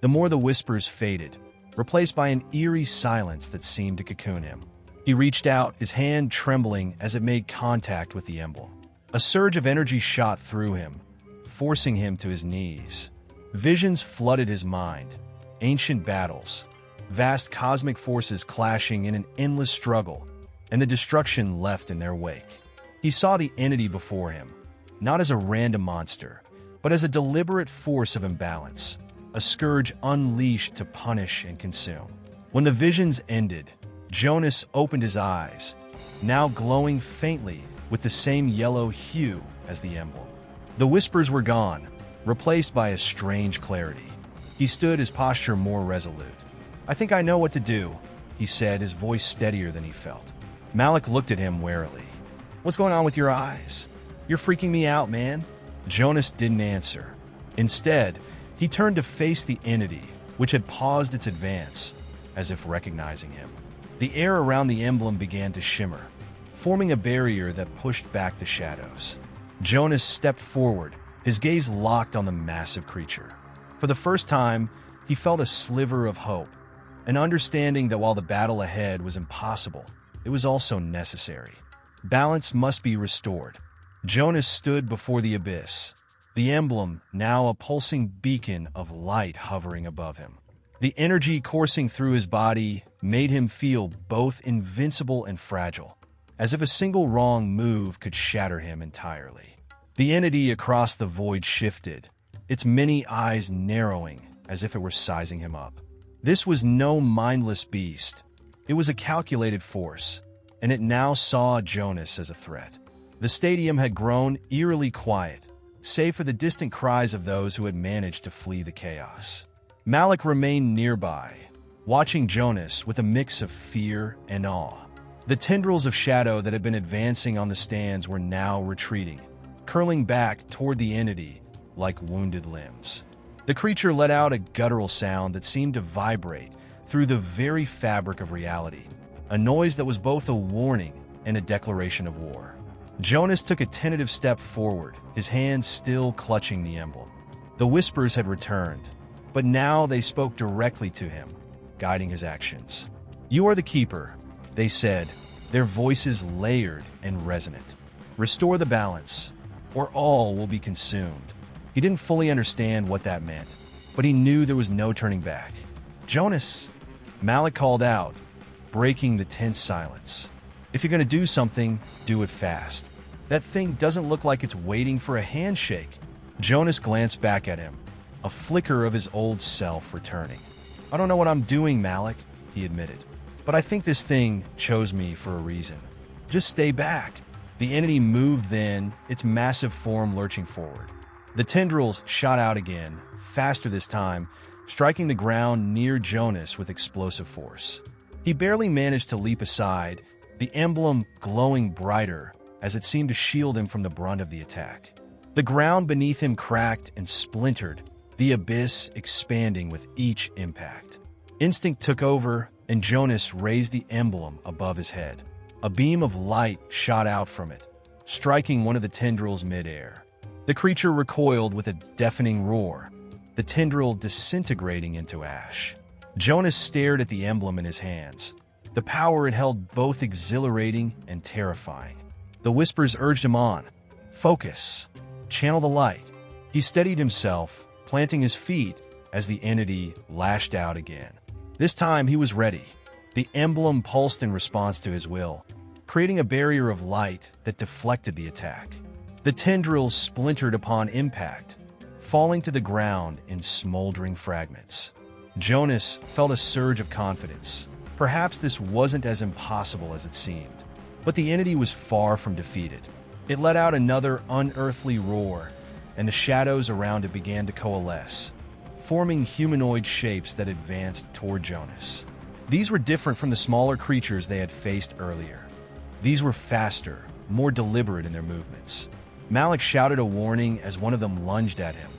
the more the whispers faded, replaced by an eerie silence that seemed to cocoon him. He reached out, his hand trembling as it made contact with the emblem. A surge of energy shot through him, forcing him to his knees. Visions flooded his mind, ancient battles, vast cosmic forces clashing in an endless struggle, and the destruction left in their wake. He saw the entity before him, not as a random monster, but as a deliberate force of imbalance, a scourge unleashed to punish and consume. When the visions ended, Jonas opened his eyes, now glowing faintly with the same yellow hue as the emblem. The whispers were gone, replaced by a strange clarity. He stood, his posture more resolute. "I think I know what to do," he said, his voice steadier than he felt. Malik looked at him warily. "What's going on with your eyes?" "You're freaking me out, man." Jonas didn't answer. Instead, he turned to face the entity, which had paused its advance, as if recognizing him. The air around the emblem began to shimmer, forming a barrier that pushed back the shadows. Jonas stepped forward, his gaze locked on the massive creature. For the first time, he felt a sliver of hope, an understanding that while the battle ahead was impossible, it was also necessary. Balance must be restored. Jonas stood before the abyss, the emblem now a pulsing beacon of light hovering above him. The energy coursing through his body made him feel both invincible and fragile, as if a single wrong move could shatter him entirely. The entity across the void shifted, its many eyes narrowing as if it were sizing him up. This was no mindless beast. It was a calculated force, and it now saw Jonas as a threat. The stadium had grown eerily quiet, save for the distant cries of those who had managed to flee the chaos. Malik remained nearby, watching Jonas with a mix of fear and awe. The tendrils of shadow that had been advancing on the stands were now retreating, curling back toward the entity like wounded limbs. The creature let out a guttural sound that seemed to vibrate through the very fabric of reality, a noise that was both a warning and a declaration of war. Jonas took a tentative step forward, his hand still clutching the emblem. The whispers had returned, but now they spoke directly to him, guiding his actions. "You are the keeper," they said, their voices layered and resonant. "Restore the balance, or all will be consumed." He didn't fully understand what that meant, but he knew there was no turning back. "Jonas," Malik called out, breaking the tense silence. "If you're going to do something, do it fast. That thing doesn't look like it's waiting for a handshake." Jonas glanced back at him, a flicker of his old self returning. "I don't know what I'm doing, Malik," he admitted, "but I think this thing chose me for a reason. Just stay back." The entity moved then, its massive form lurching forward. The tendrils shot out again, faster this time, striking the ground near Jonas with explosive force. He barely managed to leap aside, the emblem glowing brighter as it seemed to shield him from the brunt of the attack. The ground beneath him cracked and splintered, the abyss expanding with each impact. Instinct took over, and Jonas raised the emblem above his head. A beam of light shot out from it, striking one of the tendrils midair. The creature recoiled with a deafening roar, the tendril disintegrating into ash. Jonas stared at the emblem in his hands. The power it held both exhilarating and terrifying. The whispers urged him on. "Focus. Channel the light." He steadied himself, planting his feet as the entity lashed out again. This time he was ready. The emblem pulsed in response to his will, creating a barrier of light that deflected the attack. The tendrils splintered upon impact, falling to the ground in smoldering fragments. Jonas felt a surge of confidence. Perhaps this wasn't as impossible as it seemed. But the entity was far from defeated. It let out another unearthly roar, and the shadows around it began to coalesce, forming humanoid shapes that advanced toward Jonas. These were different from the smaller creatures they had faced earlier. These were faster, more deliberate in their movements. Malik shouted a warning as one of them lunged at him,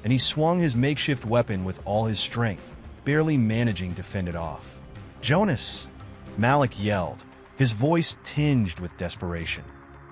and he swung his makeshift weapon with all his strength, barely managing to fend it off. "Jonas!" Malik yelled, his voice tinged with desperation.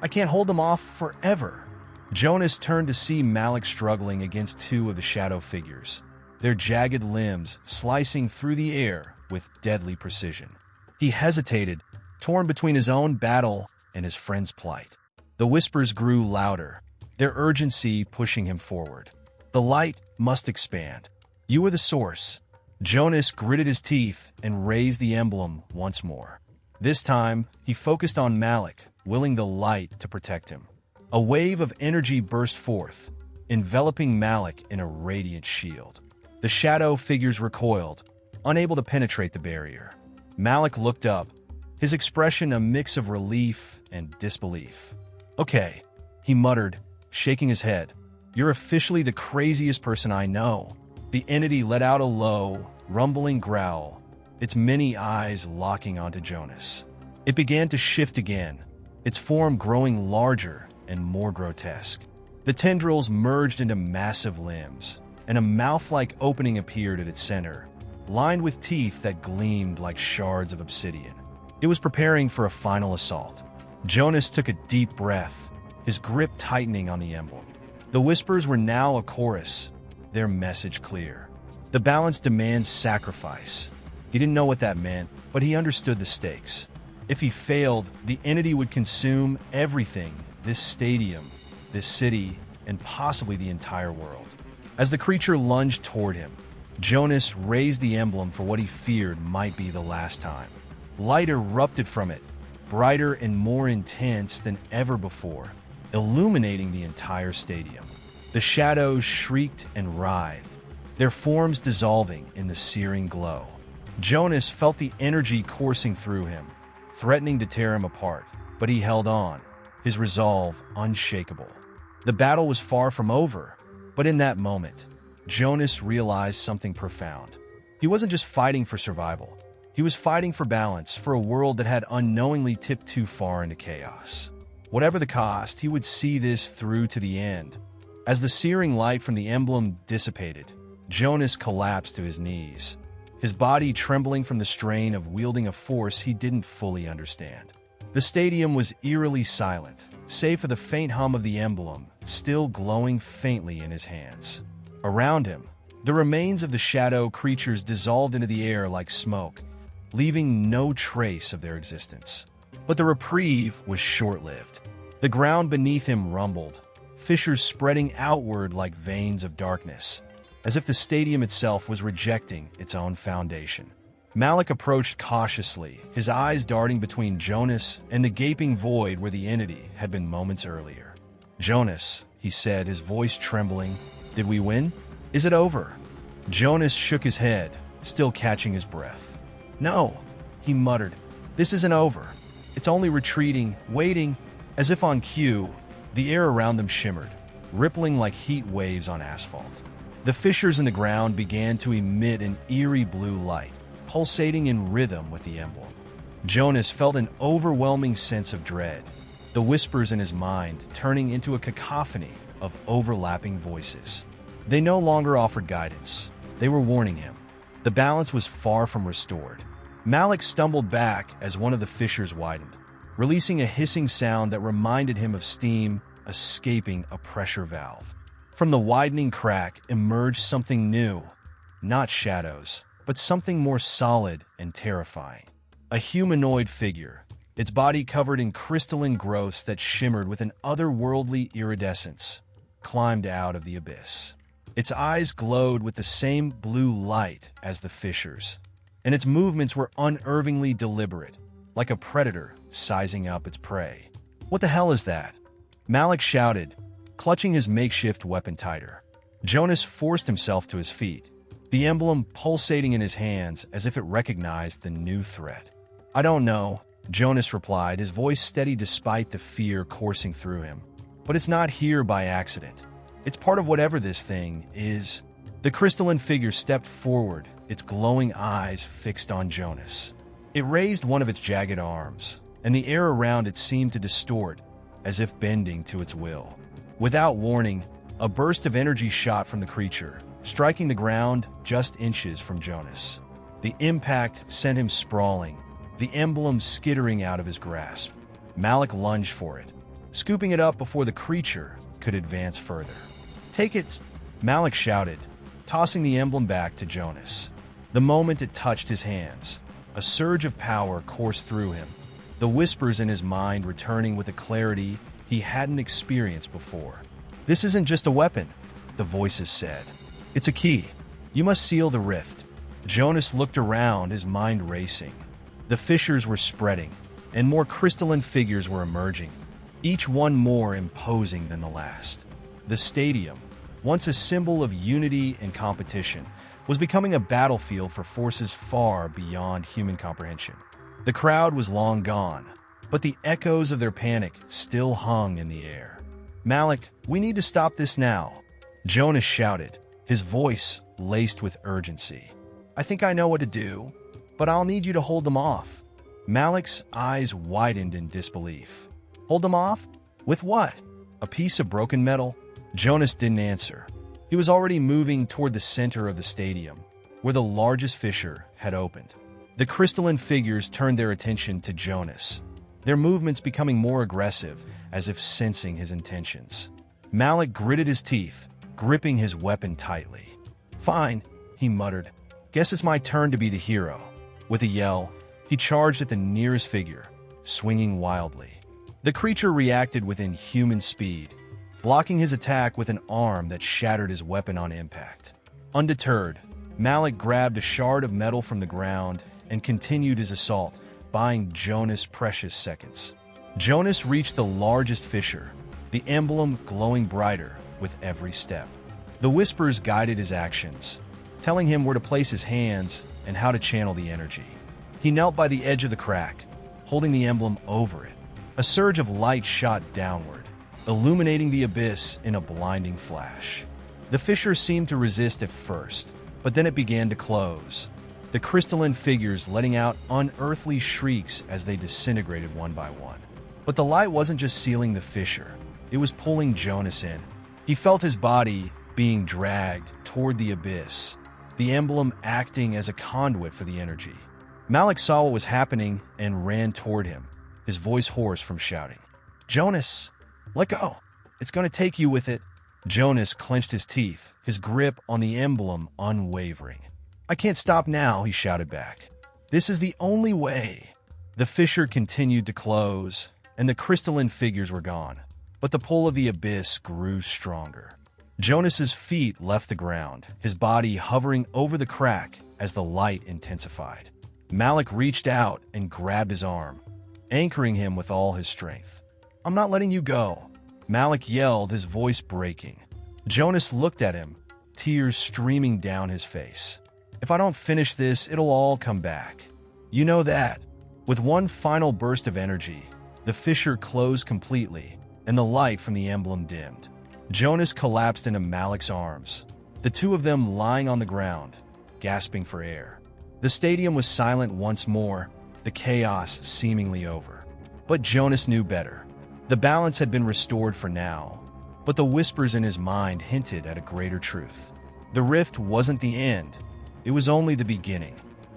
"I can't hold them off forever." Jonas turned to see Malik struggling against two of the shadow figures, their jagged limbs slicing through the air with deadly precision. He hesitated, torn between his own battle and his friend's plight. The whispers grew louder, their urgency pushing him forward. The light must expand. "You are the source." Jonas gritted his teeth and raised the emblem once more. This time, he focused on Malik, willing the light to protect him. A wave of energy burst forth, enveloping Malik in a radiant shield. The shadow figures recoiled, unable to penetrate the barrier. Malik looked up, his expression a mix of relief and disbelief. "Okay," he muttered, shaking his head. "You're officially the craziest person I know." The entity let out a low, rumbling growl, its many eyes locking onto Jonas. It began to shift again, its form growing larger and more grotesque. The tendrils merged into massive limbs, and a mouth-like opening appeared at its center, lined with teeth that gleamed like shards of obsidian. It was preparing for a final assault. Jonas took a deep breath, his grip tightening on the emblem. The whispers were now a chorus, their message clear. The balance demands sacrifice. He didn't know what that meant, but he understood the stakes. If he failed, the entity would consume everything, this stadium, this city, and possibly the entire world. As the creature lunged toward him, Jonas raised the emblem for what he feared might be the last time. Light erupted from it, brighter and more intense than ever before, illuminating the entire stadium. The shadows shrieked and writhed, their forms dissolving in the searing glow. Jonas felt the energy coursing through him, threatening to tear him apart, but he held on, his resolve unshakable. The battle was far from over, but in that moment, Jonas realized something profound. He wasn't just fighting for survival. He was fighting for balance, for a world that had unknowingly tipped too far into chaos. Whatever the cost, he would see this through to the end. As the searing light from the emblem dissipated, Jonas collapsed to his knees, his body trembling from the strain of wielding a force he didn't fully understand. The stadium was eerily silent, save for the faint hum of the emblem, still glowing faintly in his hands. Around him, the remains of the shadow creatures dissolved into the air like smoke, leaving no trace of their existence. But the reprieve was short-lived. The ground beneath him rumbled, fissures spreading outward like veins of darkness, as if the stadium itself was rejecting its own foundation. Malik approached cautiously, his eyes darting between Jonas and the gaping void where the entity had been moments earlier. "Jonas," he said, his voice trembling, "did we win? Is it over?" Jonas shook his head, still catching his breath. "No," he muttered. "This isn't over. It's only retreating, waiting." As if on cue, the air around them shimmered, rippling like heat waves on asphalt. The fissures in the ground began to emit an eerie blue light, pulsating in rhythm with the emblem. Jonas felt an overwhelming sense of dread, the whispers in his mind turning into a cacophony of overlapping voices. They no longer offered guidance. They were warning him. The balance was far from restored. Malik stumbled back as one of the fissures widened, releasing a hissing sound that reminded him of steam escaping a pressure valve. From the widening crack emerged something new, not shadows, but something more solid and terrifying. A humanoid figure, its body covered in crystalline growths that shimmered with an otherworldly iridescence, climbed out of the abyss. Its eyes glowed with the same blue light as the fissures, and its movements were unnervingly deliberate, like a predator sizing up its prey. "What the hell is that?" Malik shouted, clutching his makeshift weapon tighter. Jonas forced himself to his feet, the emblem pulsating in his hands as if it recognized the new threat. "I don't know," Jonas replied, his voice steady despite the fear coursing through him. "But it's not here by accident. It's part of whatever this thing is." The crystalline figure stepped forward, its glowing eyes fixed on Jonas. It raised one of its jagged arms, and the air around it seemed to distort, as if bending to its will. Without warning, a burst of energy shot from the creature, striking the ground just inches from Jonas. The impact sent him sprawling, the emblem skittering out of his grasp. Malik lunged for it, scooping it up before the creature could advance further. "Take it!" Malik shouted, tossing the emblem back to Jonas. The moment it touched his hands, a surge of power coursed through him, the whispers in his mind returning with a clarity he hadn't experienced before. "This isn't just a weapon," the voices said. "It's a key. You must seal the rift." Jonas looked around, his mind racing. The fissures were spreading, and more crystalline figures were emerging, each one more imposing than the last. The stadium, once a symbol of unity and competition, was becoming a battlefield for forces far beyond human comprehension. The crowd was long gone, but the echoes of their panic still hung in the air. "Malik, we need to stop this now," Jonas shouted, his voice laced with urgency. "I think I know what to do, but I'll need you to hold them off." Malik's eyes widened in disbelief. "Hold them off? With what?" A piece of broken metal? Jonas didn't answer. He was already moving toward the center of the stadium, where the largest fissure had opened. The crystalline figures turned their attention to Jonas, their movements becoming more aggressive, as if sensing his intentions. Malik gritted his teeth, gripping his weapon tightly. "Fine," he muttered. "Guess it's my turn to be the hero." With a yell, he charged at the nearest figure, swinging wildly. The creature reacted with inhuman speed, blocking his attack with an arm that shattered his weapon on impact. Undeterred, Malik grabbed a shard of metal from the ground and continued his assault, buying Jonas precious seconds. Jonas reached the largest fissure, the emblem glowing brighter with every step. The whispers guided his actions, telling him where to place his hands and how to channel the energy. He knelt by the edge of the crack, holding the emblem over it. A surge of light shot downward, illuminating the abyss in a blinding flash. The fissure seemed to resist at first, but then it began to close, the crystalline figures letting out unearthly shrieks as they disintegrated one by one. But the light wasn't just sealing the fissure, it was pulling Jonas in. He felt his body being dragged toward the abyss, the emblem acting as a conduit for the energy. Malik saw what was happening and ran toward him, his voice hoarse from shouting. "Jonas, let go. It's going to take you with it." Jonas clenched his teeth, his grip on the emblem unwavering. "I can't stop now," he shouted back. "This is the only way." The fissure continued to close, and the crystalline figures were gone, but the pull of the abyss grew stronger. Jonas's feet left the ground, his body hovering over the crack as the light intensified. Malik reached out and grabbed his arm, anchoring him with all his strength. "I'm not letting you go," Malik yelled, his voice breaking. Jonas looked at him, tears streaming down his face. "If I don't finish this, it'll all come back. You know that." With one final burst of energy, the fissure closed completely, and the light from the emblem dimmed. Jonas collapsed into Malik's arms, the two of them lying on the ground, gasping for air. The stadium was silent once more, the chaos seemingly over. But Jonas knew better. The balance had been restored for now, but the whispers in his mind hinted at a greater truth. The rift wasn't the end, it was only the beginning.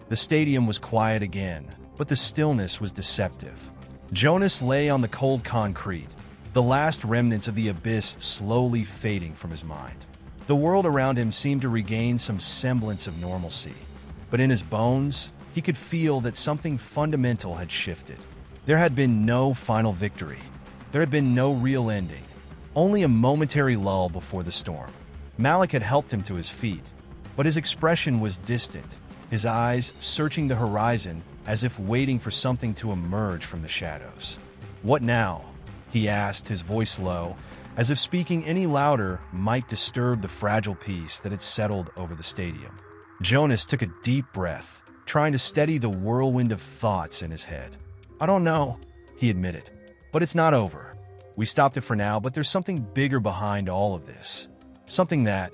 The stadium was quiet again, but the stillness was deceptive. Jonas lay on the cold concrete, the last remnants of the abyss slowly fading from his mind. The world around him seemed to regain some semblance of normalcy, but in his bones, he could feel that something fundamental had shifted. There had been no final victory. There had been no real ending, only a momentary lull before the storm. Malik had helped him to his feet, but his expression was distant, his eyes searching the horizon as if waiting for something to emerge from the shadows. "What now?" he asked, his voice low, as if speaking any louder might disturb the fragile peace that had settled over the stadium. Jonas took a deep breath, trying to steady the whirlwind of thoughts in his head. "I don't know," he admitted, "but it's not over. We stopped it for now, but there's something bigger behind all of this. Something that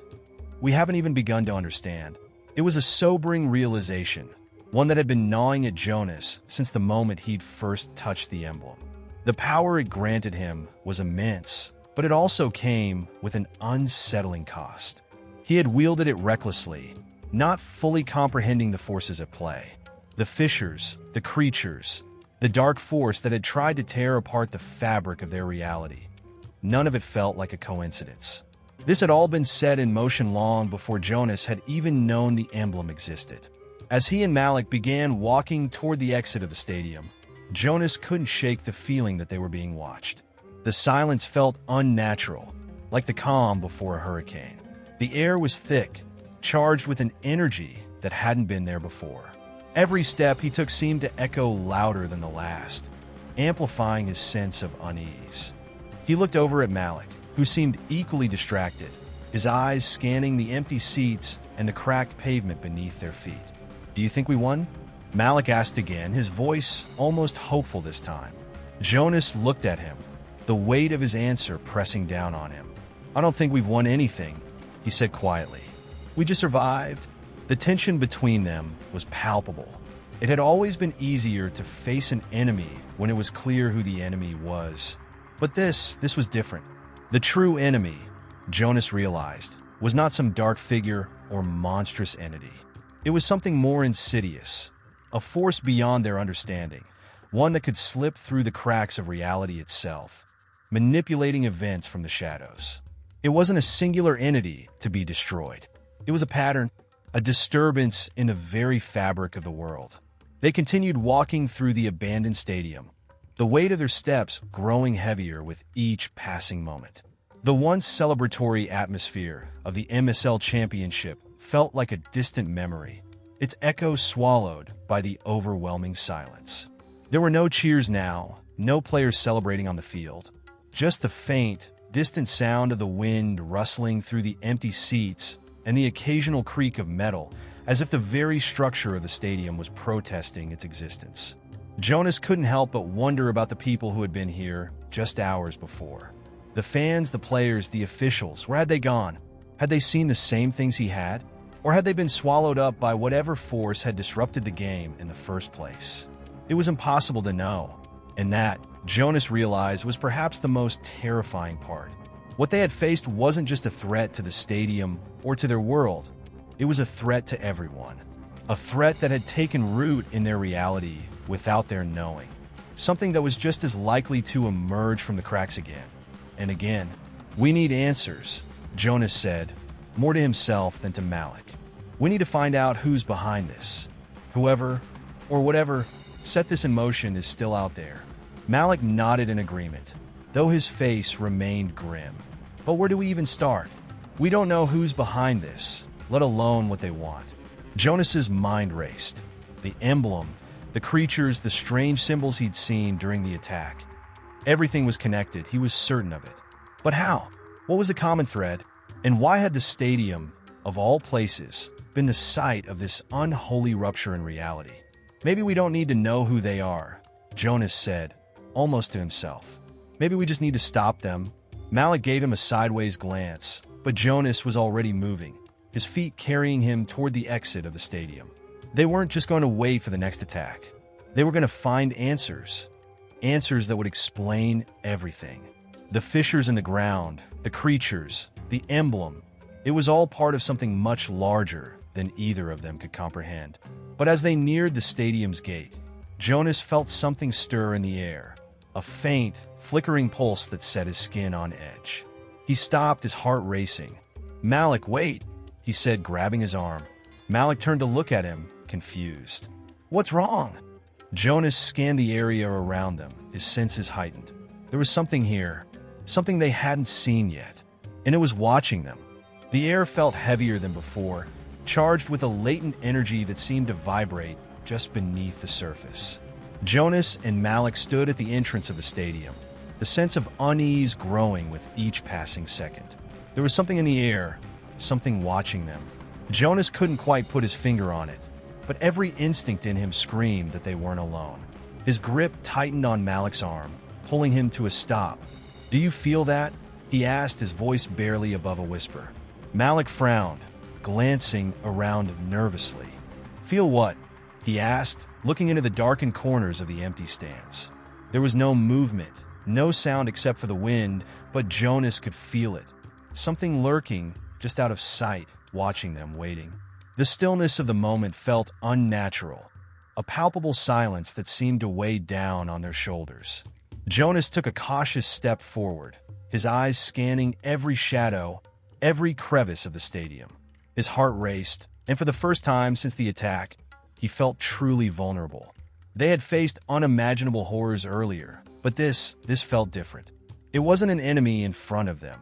we haven't even begun to understand." It was a sobering realization, one that had been gnawing at Jonas since the moment he'd first touched the emblem. The power it granted him was immense, but it also came with an unsettling cost. He had wielded it recklessly, not fully comprehending the forces at play. The fissures, the creatures, the dark force that had tried to tear apart the fabric of their reality. None of it felt like a coincidence. This had all been set in motion long before Jonas had even known the emblem existed. As he and Malik began walking toward the exit of the stadium, Jonas couldn't shake the feeling that they were being watched. The silence felt unnatural, like the calm before a hurricane. The air was thick, charged with an energy that hadn't been there before. Every step he took seemed to echo louder than the last, amplifying his sense of unease. He looked over at Malik, who seemed equally distracted, his eyes scanning the empty seats and the cracked pavement beneath their feet. "Do you think we won?" Malik asked again, his voice almost hopeful this time. Jonas looked at him, the weight of his answer pressing down on him. "I don't think we've won anything," he said quietly. "We just survived." The tension between them was palpable. It had always been easier to face an enemy when it was clear who the enemy was. But this was different. The true enemy, Jonas realized, was not some dark figure or monstrous entity. It was something more insidious, a force beyond their understanding, one that could slip through the cracks of reality itself, manipulating events from the shadows. It wasn't a singular entity to be destroyed. It was a pattern, a disturbance in the very fabric of the world. They continued walking through the abandoned stadium, the weight of their steps growing heavier with each passing moment. The once celebratory atmosphere of the MSL Championship felt like a distant memory, its echo swallowed by the overwhelming silence. There were no cheers now, no players celebrating on the field, just the faint, distant sound of the wind rustling through the empty seats and the occasional creak of metal, as if the very structure of the stadium was protesting its existence. Jonas couldn't help but wonder about the people who had been here just hours before. The fans, the players, the officials, where had they gone? Had they seen the same things he had? Or had they been swallowed up by whatever force had disrupted the game in the first place? It was impossible to know, and that, Jonas realized, was perhaps the most terrifying part. What they had faced wasn't just a threat to the stadium or to their world. It was a threat to everyone. A threat that had taken root in their reality without their knowing. Something that was just as likely to emerge from the cracks again and again. "We need answers," Jonas said, more to himself than to Malik. "We need to find out who's behind this. Whoever, or whatever, set this in motion is still out there." Malik nodded in agreement, though his face remained grim. "But where do we even start? We don't know who's behind this, let alone what they want." Jonas's mind raced. The emblem, the creatures, the strange symbols he'd seen during the attack. Everything was connected, he was certain of it. But how? What was the common thread? And why had the stadium, of all places, been the site of this unholy rupture in reality? "Maybe we don't need to know who they are," Jonas said, almost to himself. "Maybe we just need to stop them." Malik gave him a sideways glance, but Jonas was already moving, his feet carrying him toward the exit of the stadium. They weren't just going to wait for the next attack. They were going to find answers. Answers that would explain everything. The fissures in the ground, the creatures, the emblem. It was all part of something much larger than either of them could comprehend. But as they neared the stadium's gate, Jonas felt something stir in the air. A faint, flickering pulse that set his skin on edge. He stopped, his heart racing. "Malik, wait," he said, grabbing his arm. Malik turned to look at him, confused. "What's wrong?" Jonas scanned the area around them, his senses heightened. There was something here, something they hadn't seen yet, and it was watching them. The air felt heavier than before, charged with a latent energy that seemed to vibrate just beneath the surface. Jonas and Malik stood at the entrance of the stadium, the sense of unease growing with each passing second. There was something in the air, something watching them. Jonas couldn't quite put his finger on it, but every instinct in him screamed that they weren't alone. His grip tightened on Malik's arm, pulling him to a stop. "Do you feel that?" he asked, his voice barely above a whisper. Malik frowned, glancing around nervously. "Feel what?" he asked, looking into the darkened corners of the empty stands. There was no movement, no sound except for the wind, but Jonas could feel it. Something lurking just out of sight, watching them, waiting. The stillness of the moment felt unnatural, a palpable silence that seemed to weigh down on their shoulders. Jonas took a cautious step forward, his eyes scanning every shadow, every crevice of the stadium. His heart raced, and for the first time since the attack, he felt truly vulnerable. They had faced unimaginable horrors earlier, but this felt different. It wasn't an enemy in front of them.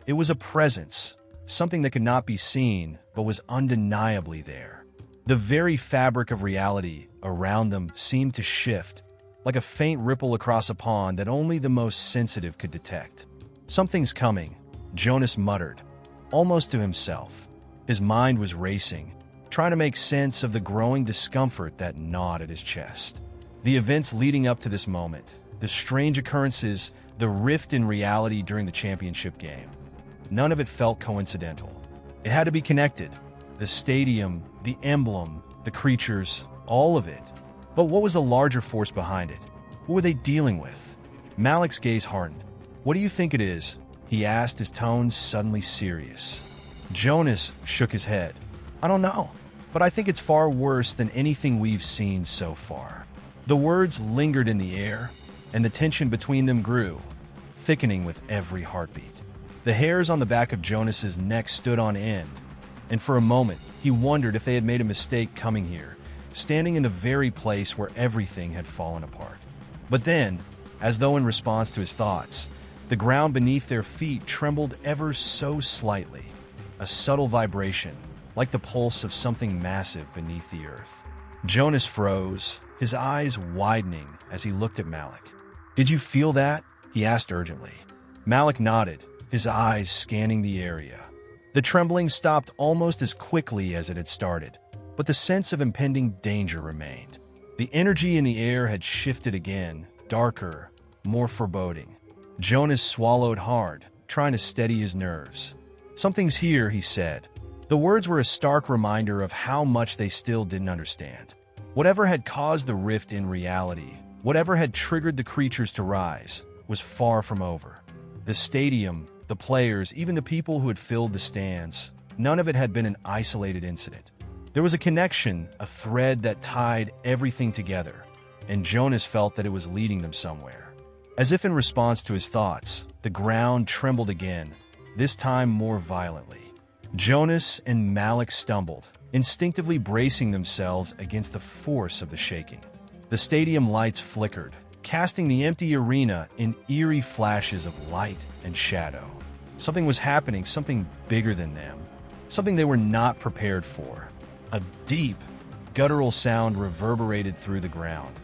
It was a presence, something that could not be seen, but was undeniably there. The very fabric of reality around them seemed to shift, like a faint ripple across a pond that only the most sensitive could detect. "Something's coming," Jonas muttered, almost to himself. His mind was racing, trying to make sense of the growing discomfort that gnawed at his chest. The events leading up to this moment, the strange occurrences, the rift in reality during the championship game. None of it felt coincidental. It had to be connected. The stadium, the emblem, the creatures, all of it. But what was the larger force behind it? What were they dealing with? Malik's gaze hardened. "What do you think it is?" he asked, his tone suddenly serious. Jonas shook his head. I don't know, but I think it's far worse than anything we've seen so far. The words lingered in the air, and the tension between them grew, thickening with every heartbeat. The hairs on the back of Jonas's neck stood on end, and for a moment he wondered if they had made a mistake coming here, standing in the very place where everything had fallen apart. But then, as though in response to his thoughts, the ground beneath their feet trembled ever so slightly, a subtle vibration, like the pulse of something massive beneath the earth. Jonas froze, his eyes widening as he looked at Malik. Did you feel that? He asked urgently. Malik nodded, his eyes scanning the area. The trembling stopped almost as quickly as it had started, but the sense of impending danger remained. The energy in the air had shifted again, darker, more foreboding. Jonas swallowed hard, trying to steady his nerves. Something's here, he said. The words were a stark reminder of how much they still didn't understand. Whatever had caused the rift in reality, whatever had triggered the creatures to rise, was far from over. The stadium, the players, even the people who had filled the stands, none of it had been an isolated incident. There was a connection, a thread that tied everything together, and Jonas felt that it was leading them somewhere. As if in response to his thoughts, the ground trembled again, this time more violently. Jonas and Malik stumbled, instinctively bracing themselves against the force of the shaking. The stadium lights flickered, casting the empty arena in eerie flashes of light and shadow. Something was happening, something bigger than them, something they were not prepared for. A deep, guttural sound reverberated through the ground,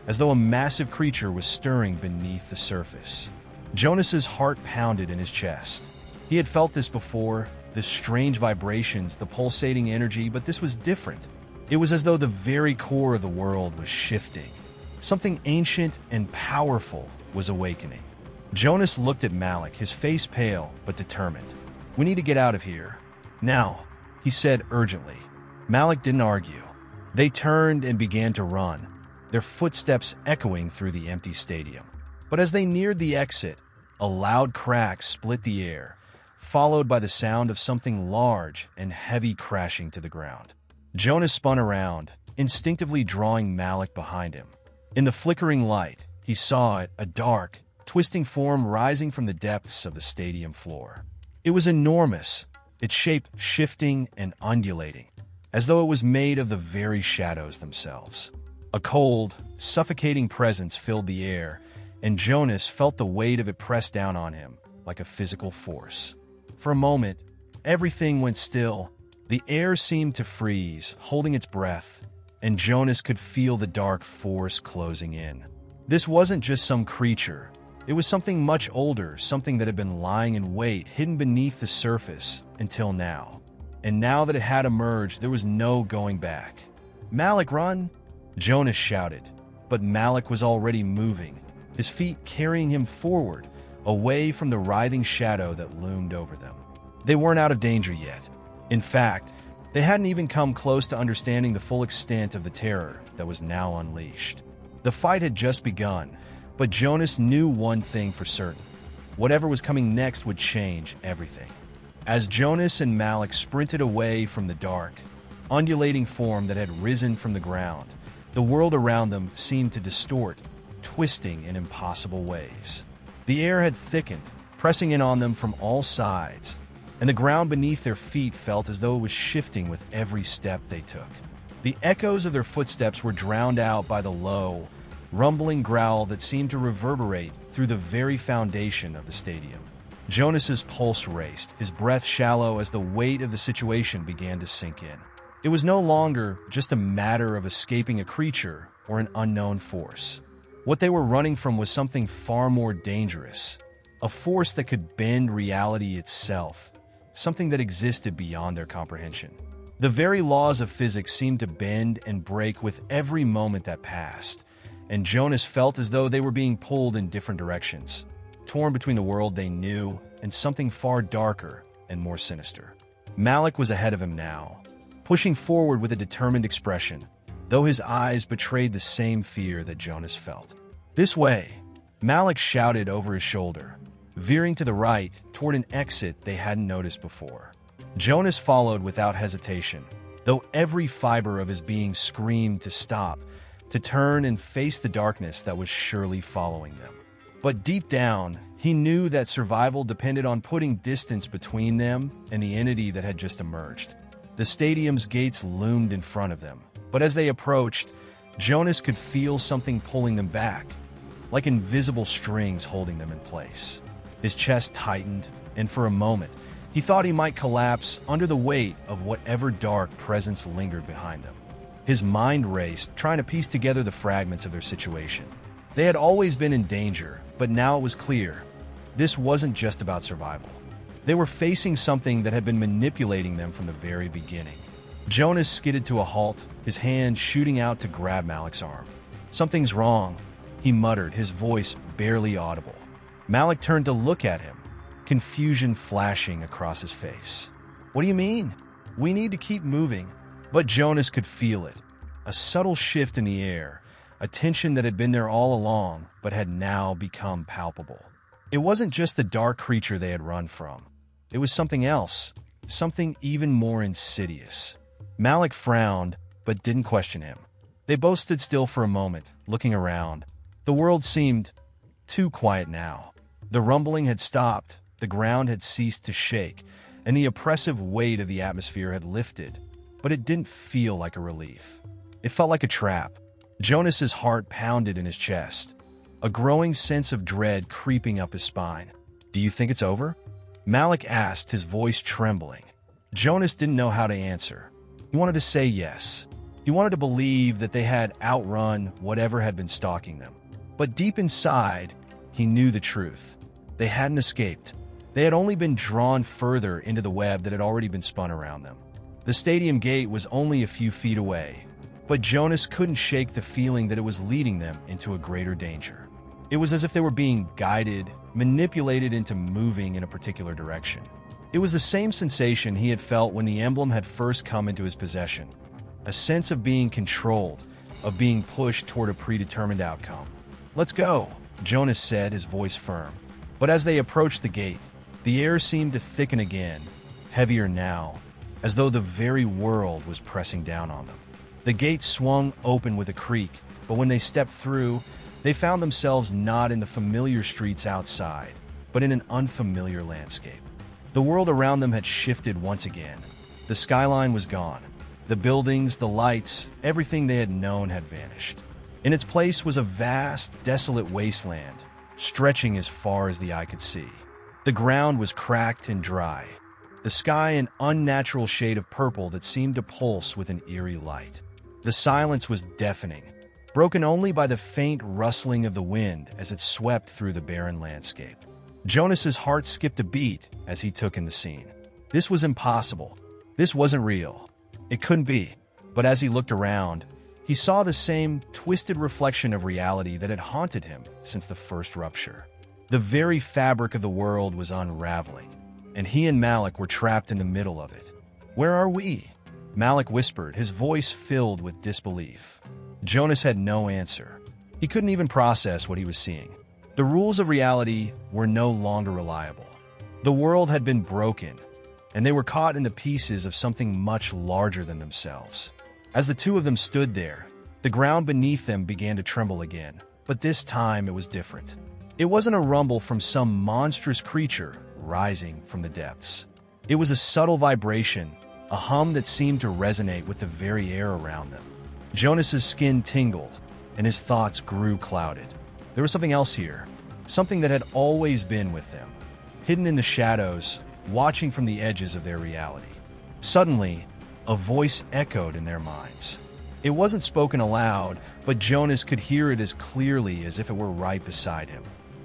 as though a massive creature was stirring beneath the surface. Jonas's heart pounded in his chest. He had felt this before, the strange vibrations, the pulsating energy, but this was different. It was as though the very core of the world was shifting. Something ancient and powerful was awakening. Jonas looked at Malik, his face pale but determined. We need to get out of here. Now, he said urgently. Malik didn't argue. They turned and began to run, their footsteps echoing through the empty stadium. But as they neared the exit, a loud crack split the air, followed by the sound of something large and heavy crashing to the ground. Jonas spun around, instinctively drawing Malik behind him. In the flickering light, he saw it, a dark, twisting form rising from the depths of the stadium floor. It was enormous, its shape shifting and undulating, as though it was made of the very shadows themselves. A cold, suffocating presence filled the air, and Jonas felt the weight of it press down on him like a physical force. For a moment, everything went still. The air seemed to freeze, holding its breath, and Jonas could feel the dark force closing in. This wasn't just some creature. It was something much older, something that had been lying in wait, hidden beneath the surface, until now. And now that it had emerged, there was no going back. Malik, run! Jonas shouted, but Malik was already moving, his feet carrying him forward, away from the writhing shadow that loomed over them. They weren't out of danger yet. In fact, they hadn't even come close to understanding the full extent of the terror that was now unleashed. The fight had just begun, but Jonas knew one thing for certain. Whatever was coming next would change everything. As Jonas and Malik sprinted away from the dark, undulating form that had risen from the ground, the world around them seemed to distort, twisting in impossible ways. The air had thickened, pressing in on them from all sides, and the ground beneath their feet felt as though it was shifting with every step they took. The echoes of their footsteps were drowned out by the low, rumbling growl that seemed to reverberate through the very foundation of the stadium. Jonas's pulse raced, his breath shallow as the weight of the situation began to sink in. It was no longer just a matter of escaping a creature or an unknown force. What they were running from was something far more dangerous, a force that could bend reality itself, something that existed beyond their comprehension. The very laws of physics seemed to bend and break with every moment that passed, and Jonas felt as though they were being pulled in different directions, torn between the world they knew and something far darker and more sinister. Malik was ahead of him now, pushing forward with a determined expression, though his eyes betrayed the same fear that Jonas felt. This way, Malik shouted over his shoulder. veering to the right toward an exit they hadn't noticed before. Jonas followed without hesitation, though every fiber of his being screamed to stop, to turn and face the darkness that was surely following them. But deep down, he knew that survival depended on putting distance between them and the entity that had just emerged. The stadium's gates loomed in front of them, but as they approached, Jonas could feel something pulling them back, like invisible strings holding them in place. His chest tightened, and for a moment, he thought he might collapse under the weight of whatever dark presence lingered behind them. His mind raced, trying to piece together the fragments of their situation. They had always been in danger, but now it was clear. This wasn't just about survival. They were facing something that had been manipulating them from the very beginning. Jonas skidded to a halt, his hand shooting out to grab Malik's arm. "Something's wrong," he muttered, his voice barely audible. Malik turned to look at him, confusion flashing across his face. "What do you mean? We need to keep moving." But Jonas could feel it. A subtle shift in the air, a tension that had been there all along but had now become palpable. It wasn't just the dark creature they had run from. It was something else, something even more insidious. Malik frowned, but didn't question him. They both stood still for a moment, looking around. The world seemed too quiet now. The rumbling had stopped, the ground had ceased to shake, and the oppressive weight of the atmosphere had lifted. But it didn't feel like a relief. It felt like a trap. Jonas's heart pounded in his chest, a growing sense of dread creeping up his spine. "Do you think it's over?" Malik asked, his voice trembling. Jonas didn't know how to answer. He wanted to say yes. He wanted to believe that they had outrun whatever had been stalking them. But deep inside, he knew the truth. They hadn't escaped. They had only been drawn further into the web that had already been spun around them. The stadium gate was only a few feet away, but Jonas couldn't shake the feeling that it was leading them into a greater danger. It was as if they were being guided, manipulated into moving in a particular direction. It was the same sensation he had felt when the emblem had first come into his possession, a sense of being controlled, of being pushed toward a predetermined outcome. "Let's go," Jonas said, his voice firm. But as they approached the gate, the air seemed to thicken again, heavier now, as though the very world was pressing down on them. The gate swung open with a creak, but when they stepped through, they found themselves not in the familiar streets outside, but in an unfamiliar landscape. The world around them had shifted once again. The skyline was gone. The buildings, the lights, everything they had known had vanished. In its place was a vast, desolate wasteland, stretching as far as the eye could see. The ground was cracked and dry. The sky an unnatural shade of purple that seemed to pulse with an eerie light. The silence was deafening, broken only by the faint rustling of the wind as it swept through the barren landscape. Jonas's heart skipped a beat as he took in the scene. This was impossible. This wasn't real. It couldn't be. But as he looked around, he saw the same twisted reflection of reality that had haunted him since the first rupture. The very fabric of the world was unraveling, and he and Malik were trapped in the middle of it. "Where are we?" Malik whispered, his voice filled with disbelief. Jonas had no answer. He couldn't even process what he was seeing. The rules of reality were no longer reliable. The world had been broken, and they were caught in the pieces of something much larger than themselves. As the two of them stood there, the ground beneath them began to tremble again, but this time it was different. It wasn't a rumble from some monstrous creature rising from the depths. It was a subtle vibration, a hum that seemed to resonate with the very air around them. Jonas's skin tingled, and his thoughts grew clouded. There was something else here, something that had always been with them, hidden in the shadows, watching from the edges of their reality. Suddenly, a voice echoed in their minds. It wasn't spoken aloud, but Jonas could hear it as clearly as if it were right beside him.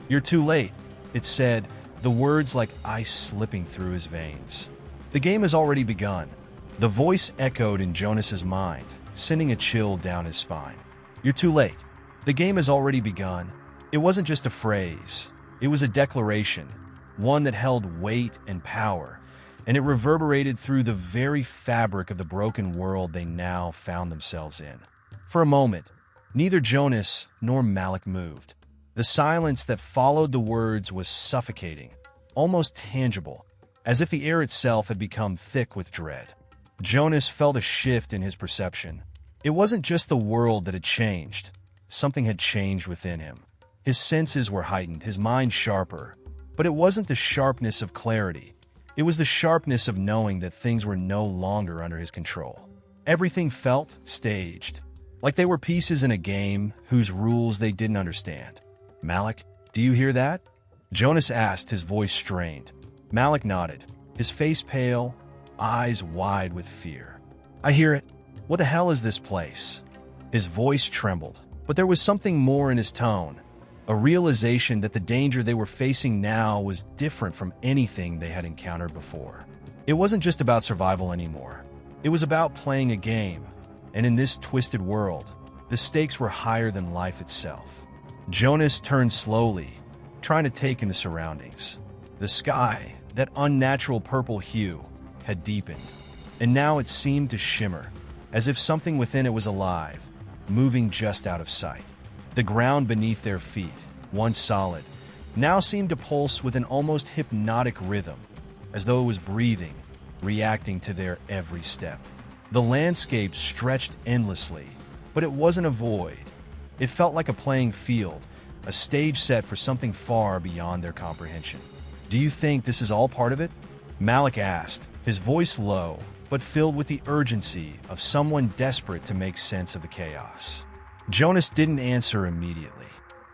"You're too late," it said, the words like ice slipping through his veins. "The game has already begun." The voice echoed in Jonas's mind, sending a chill down his spine. "You're too late. The game has already begun." It wasn't just a phrase. It was a declaration, one that held weight and power, and it reverberated through the very fabric of the broken world they now found themselves in. For a moment, neither Jonas nor Malik moved. The silence that followed the words was suffocating, almost tangible, as if the air itself had become thick with dread. Jonas felt a shift in his perception. It wasn't just the world that had changed. Something had changed within him. His senses were heightened, his mind sharper. But it wasn't the sharpness of clarity. It was the sharpness of knowing that things were no longer under his control. Everything felt staged, like they were pieces in a game whose rules they didn't understand. "Malik, do you hear that?" Jonas asked, his voice strained. Malik nodded, his face pale, eyes wide with fear. "I hear it. What the hell is this place?" His voice trembled, but there was something more in his tone, a realization that the danger they were facing now was different from anything they had encountered before. It wasn't just about survival anymore. It was about playing a game, and in this twisted world, the stakes were higher than life itself. Jonas turned slowly, trying to take in the surroundings. The sky, that unnatural purple hue, had deepened, and now it seemed to shimmer, as if something within it was alive, moving just out of sight. The ground beneath their feet, once solid, now seemed to pulse with an almost hypnotic rhythm, as though it was breathing, reacting to their every step. The landscape stretched endlessly, but it wasn't a void. It felt like a playing field, a stage set for something far beyond their comprehension. "Do you think this is all part of it?" Malik asked, his voice low, but filled with the urgency of someone desperate to make sense of the chaos. Jonas didn't answer immediately.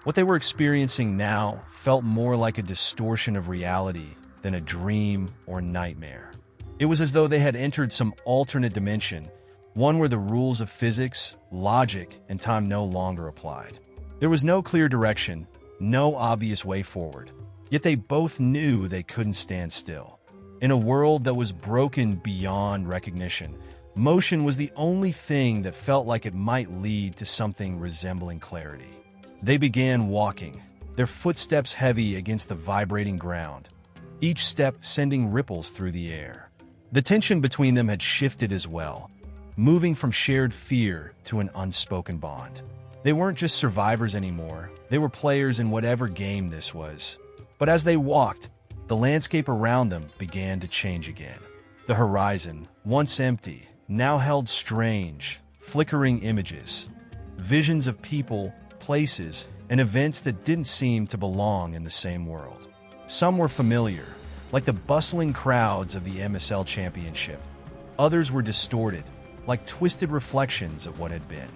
What they were experiencing now felt more like a distortion of reality than a dream or nightmare. It was as though they had entered some alternate dimension, one where the rules of physics, logic, and time no longer applied. There was no clear direction, no obvious way forward, yet they both knew they couldn't stand still. In a world that was broken beyond recognition, motion was the only thing that felt like it might lead to something resembling clarity. They began walking, their footsteps heavy against the vibrating ground, each step sending ripples through the air. The tension between them had shifted as well, moving from shared fear to an unspoken bond. They weren't just survivors anymore, they were players in whatever game this was. But as they walked, the landscape around them began to change again. The horizon, once empty, now held strange, flickering images, visions of people, places, and events that didn't seem to belong in the same world. Some were familiar, like the bustling crowds of the MSL Championship. Others were distorted, like twisted reflections of what had been.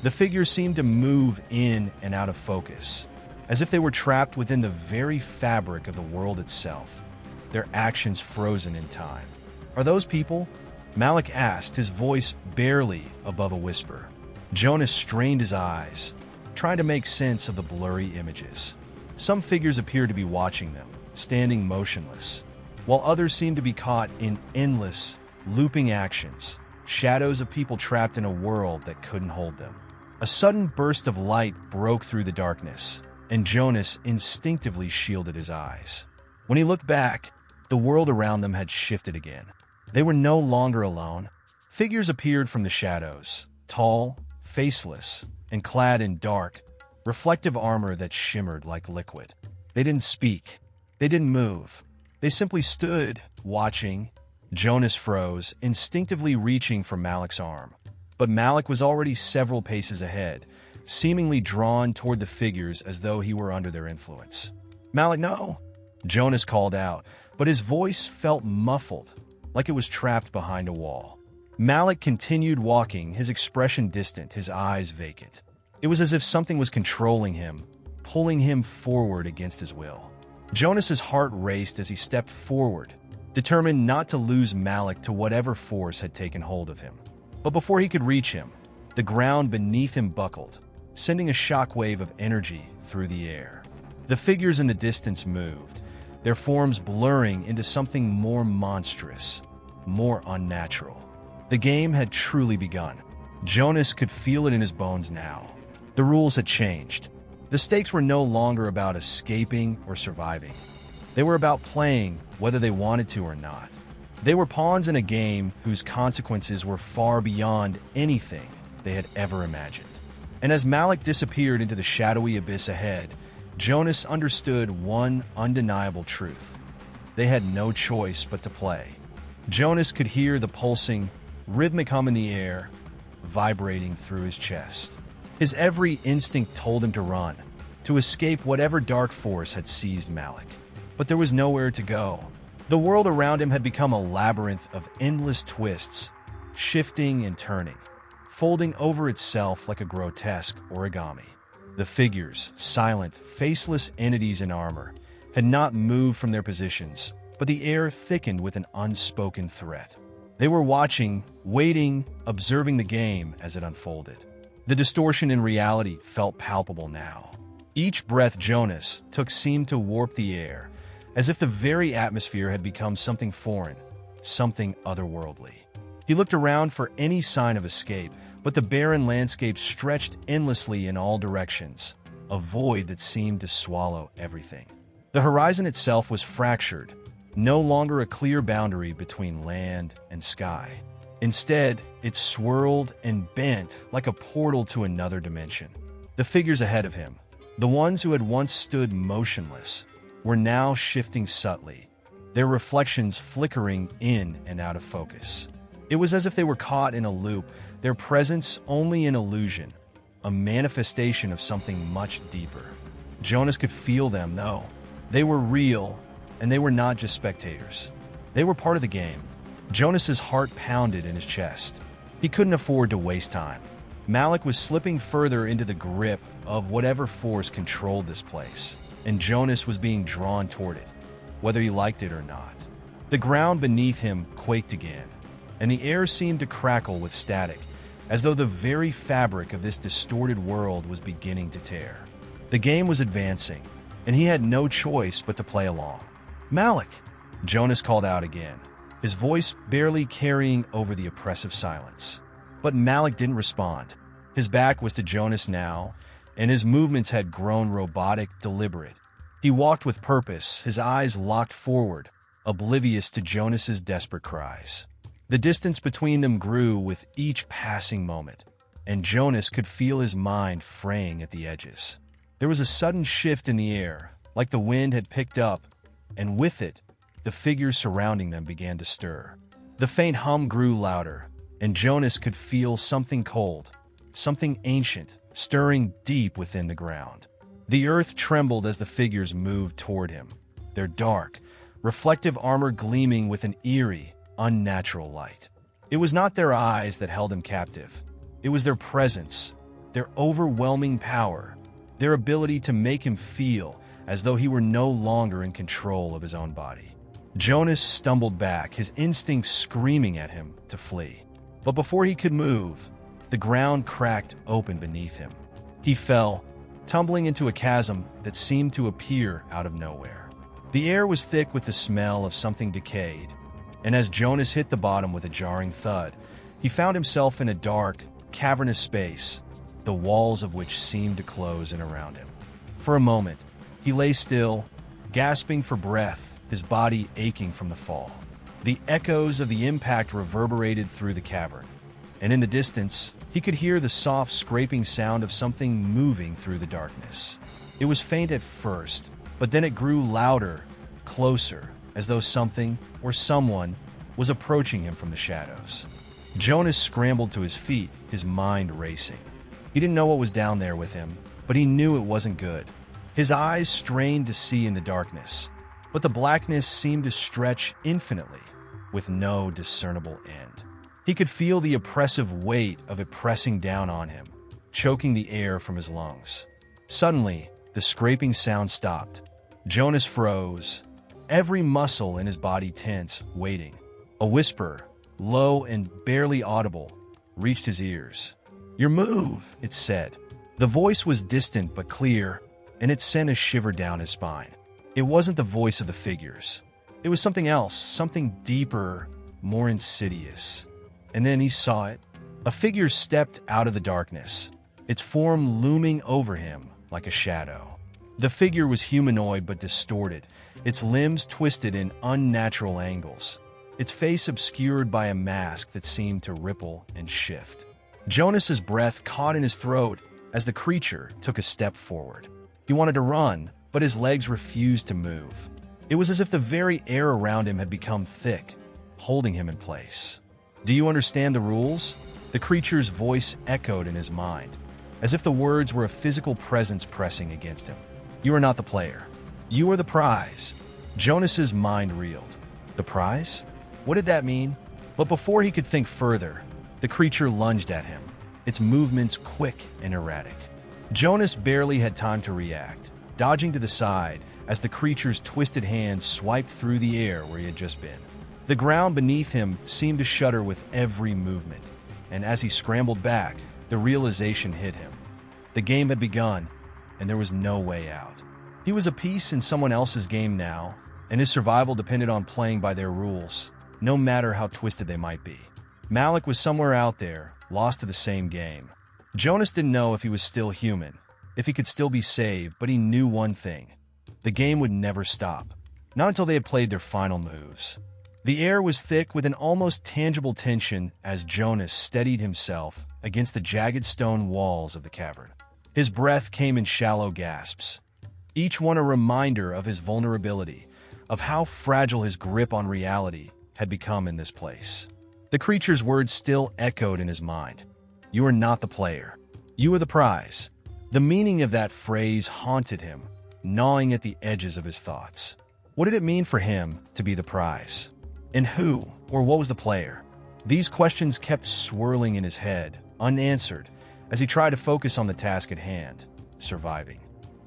The figures seemed to move in and out of focus, as if they were trapped within the very fabric of the world itself, their actions frozen in time. "Are those people?" Malik asked, his voice barely above a whisper. Jonas strained his eyes, trying to make sense of the blurry images. Some figures appeared to be watching them, standing motionless, while others seemed to be caught in endless, looping actions, shadows of people trapped in a world that couldn't hold them. A sudden burst of light broke through the darkness, and Jonas instinctively shielded his eyes. When he looked back, the world around them had shifted again. They were no longer alone. Figures appeared from the shadows, tall, faceless, and clad in dark, reflective armor that shimmered like liquid. They didn't speak. They didn't move. They simply stood, watching. Jonas froze, instinctively reaching for Malik's arm. But Malik was already several paces ahead, seemingly drawn toward the figures as though he were under their influence. "Malik, no!" Jonas called out, but his voice felt muffled, like it was trapped behind a wall. Malik continued walking, his expression distant, his eyes vacant. It was as if something was controlling him, pulling him forward against his will. Jonas's heart raced as he stepped forward, determined not to lose Malik to whatever force had taken hold of him. But before he could reach him, the ground beneath him buckled, sending a shockwave of energy through the air. The figures in the distance moved, their forms blurring into something more monstrous, more unnatural. The game had truly begun. Jonas could feel it in his bones now. The rules had changed. The stakes were no longer about escaping or surviving. They were about playing whether they wanted to or not. They were pawns in a game whose consequences were far beyond anything they had ever imagined. And as Malik disappeared into the shadowy abyss ahead, Jonas understood one undeniable truth. They had no choice but to play. Jonas could hear the pulsing, rhythmic hum in the air, vibrating through his chest. His every instinct told him to run, to escape whatever dark force had seized Malik. But there was nowhere to go. The world around him had become a labyrinth of endless twists, shifting and turning, folding over itself like a grotesque origami. The figures, silent, faceless entities in armor, had not moved from their positions, but the air thickened with an unspoken threat. They were watching, waiting, observing the game as it unfolded. The distortion in reality felt palpable now. Each breath Jonas took seemed to warp the air, as if the very atmosphere had become something foreign, something otherworldly. He looked around for any sign of escape, but the barren landscape stretched endlessly in all directions, a void that seemed to swallow everything. The horizon itself was fractured, no longer a clear boundary between land and sky. Instead, it swirled and bent like a portal to another dimension. The figures ahead of him, the ones who had once stood motionless, were now shifting subtly, their reflections flickering in and out of focus. It was as if they were caught in a loop, their presence only an illusion, a manifestation of something much deeper. Jonas could feel them, though. They were real, and they were not just spectators. They were part of the game. Jonas's heart pounded in his chest. He couldn't afford to waste time. Malik was slipping further into the grip of whatever force controlled this place, and Jonas was being drawn toward it, whether he liked it or not. The ground beneath him quaked again, and the air seemed to crackle with static, as though the very fabric of this distorted world was beginning to tear. The game was advancing, and he had no choice but to play along. "Malik!" Jonas called out again, his voice barely carrying over the oppressive silence. But Malik didn't respond. His back was to Jonas now, and his movements had grown robotic, deliberate. He walked with purpose, his eyes locked forward, oblivious to Jonas's desperate cries. The distance between them grew with each passing moment, and Jonas could feel his mind fraying at the edges. There was a sudden shift in the air, like the wind had picked up, and with it, the figures surrounding them began to stir. The faint hum grew louder, and Jonas could feel something cold, something ancient, stirring deep within the ground. The earth trembled as the figures moved toward him, their dark, reflective armor gleaming with an eerie, unnatural light. It was not their eyes that held him captive. It was their presence, their overwhelming power, their ability to make him feel as though he were no longer in control of his own body. Jonas stumbled back, his instincts screaming at him to flee. But before he could move, the ground cracked open beneath him. He fell, tumbling into a chasm that seemed to appear out of nowhere. The air was thick with the smell of something decayed, and as Jonas hit the bottom with a jarring thud, he found himself in a dark, cavernous space, the walls of which seemed to close in around him. For a moment, he lay still, gasping for breath, his body aching from the fall. The echoes of the impact reverberated through the cavern, and in the distance, he could hear the soft scraping sound of something moving through the darkness. It was faint at first, but then it grew louder, closer, as though something or someone was approaching him from the shadows. Jonas scrambled to his feet, his mind racing. He didn't know what was down there with him, but he knew it wasn't good. His eyes strained to see in the darkness, but the blackness seemed to stretch infinitely, with no discernible end. He could feel the oppressive weight of it pressing down on him, choking the air from his lungs. Suddenly, the scraping sound stopped. Jonas froze, every muscle in his body tense, waiting. A whisper, low and barely audible, reached his ears. "Your move," it said. The voice was distant but clear, and it sent a shiver down his spine. It wasn't the voice of the figures. It was something else, something deeper, more insidious. And then he saw it. A figure stepped out of the darkness, its form looming over him like a shadow. The figure was humanoid but distorted, its limbs twisted in unnatural angles, its face obscured by a mask that seemed to ripple and shift. Jonas's breath caught in his throat as the creature took a step forward. He wanted to run, but his legs refused to move. It was as if the very air around him had become thick, holding him in place. "Do you understand the rules?" The creature's voice echoed in his mind, as if the words were a physical presence pressing against him. "You are not the player. You are the prize." Jonas's mind reeled. The prize? What did that mean? But before he could think further, the creature lunged at him, its movements quick and erratic. Jonas barely had time to react, dodging to the side as the creature's twisted hands swiped through the air where he had just been. The ground beneath him seemed to shudder with every movement, and as he scrambled back, the realization hit him. The game had begun, and there was no way out. He was a piece in someone else's game now, and his survival depended on playing by their rules, no matter how twisted they might be. Malik was somewhere out there, lost to the same game. Jonas didn't know if he was still human, if he could still be saved, but he knew one thing. The game would never stop, not until they had played their final moves. The air was thick with an almost tangible tension as Jonas steadied himself against the jagged stone walls of the cavern. His breath came in shallow gasps, each one a reminder of his vulnerability, of how fragile his grip on reality had become in this place. The creature's words still echoed in his mind. "You are not the player. You are the prize." The meaning of that phrase haunted him, gnawing at the edges of his thoughts. What did it mean for him to be the prize? And who, or what was the player? These questions kept swirling in his head, unanswered, as he tried to focus on the task at hand, surviving.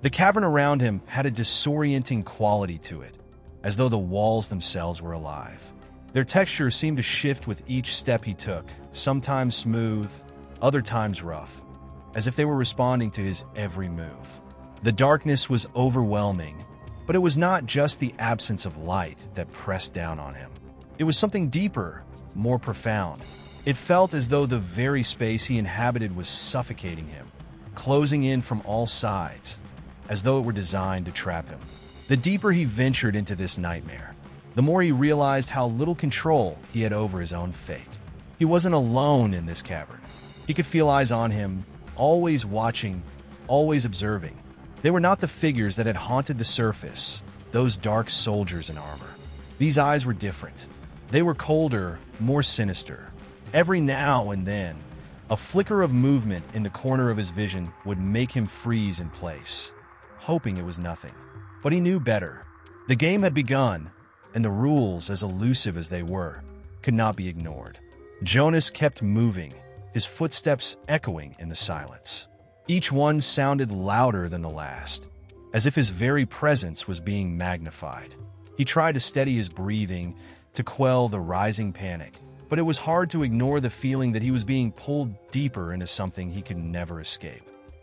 The cavern around him had a disorienting quality to it, as though the walls themselves were alive. Their texture seemed to shift with each step he took, sometimes smooth, other times rough, as if they were responding to his every move. The darkness was overwhelming, but it was not just the absence of light that pressed down on him. It was something deeper, more profound. It felt as though the very space he inhabited was suffocating him, closing in from all sides, as though it were designed to trap him. The deeper he ventured into this nightmare, the more he realized how little control he had over his own fate. He wasn't alone in this cavern. He could feel eyes on him, always watching, always observing. They were not the figures that had haunted the surface, those dark soldiers in armor. These eyes were different. They were colder, more sinister. Every now and then, a flicker of movement in the corner of his vision would make him freeze in place, hoping it was nothing. But he knew better. The game had begun, and the rules, as elusive as they were, could not be ignored. Jonas kept moving, his footsteps echoing in the silence. Each one sounded louder than the last, as if his very presence was being magnified. He tried to steady his breathing, to quell the rising panic, but it was hard to ignore the feeling that he was being pulled deeper into something he could never escape.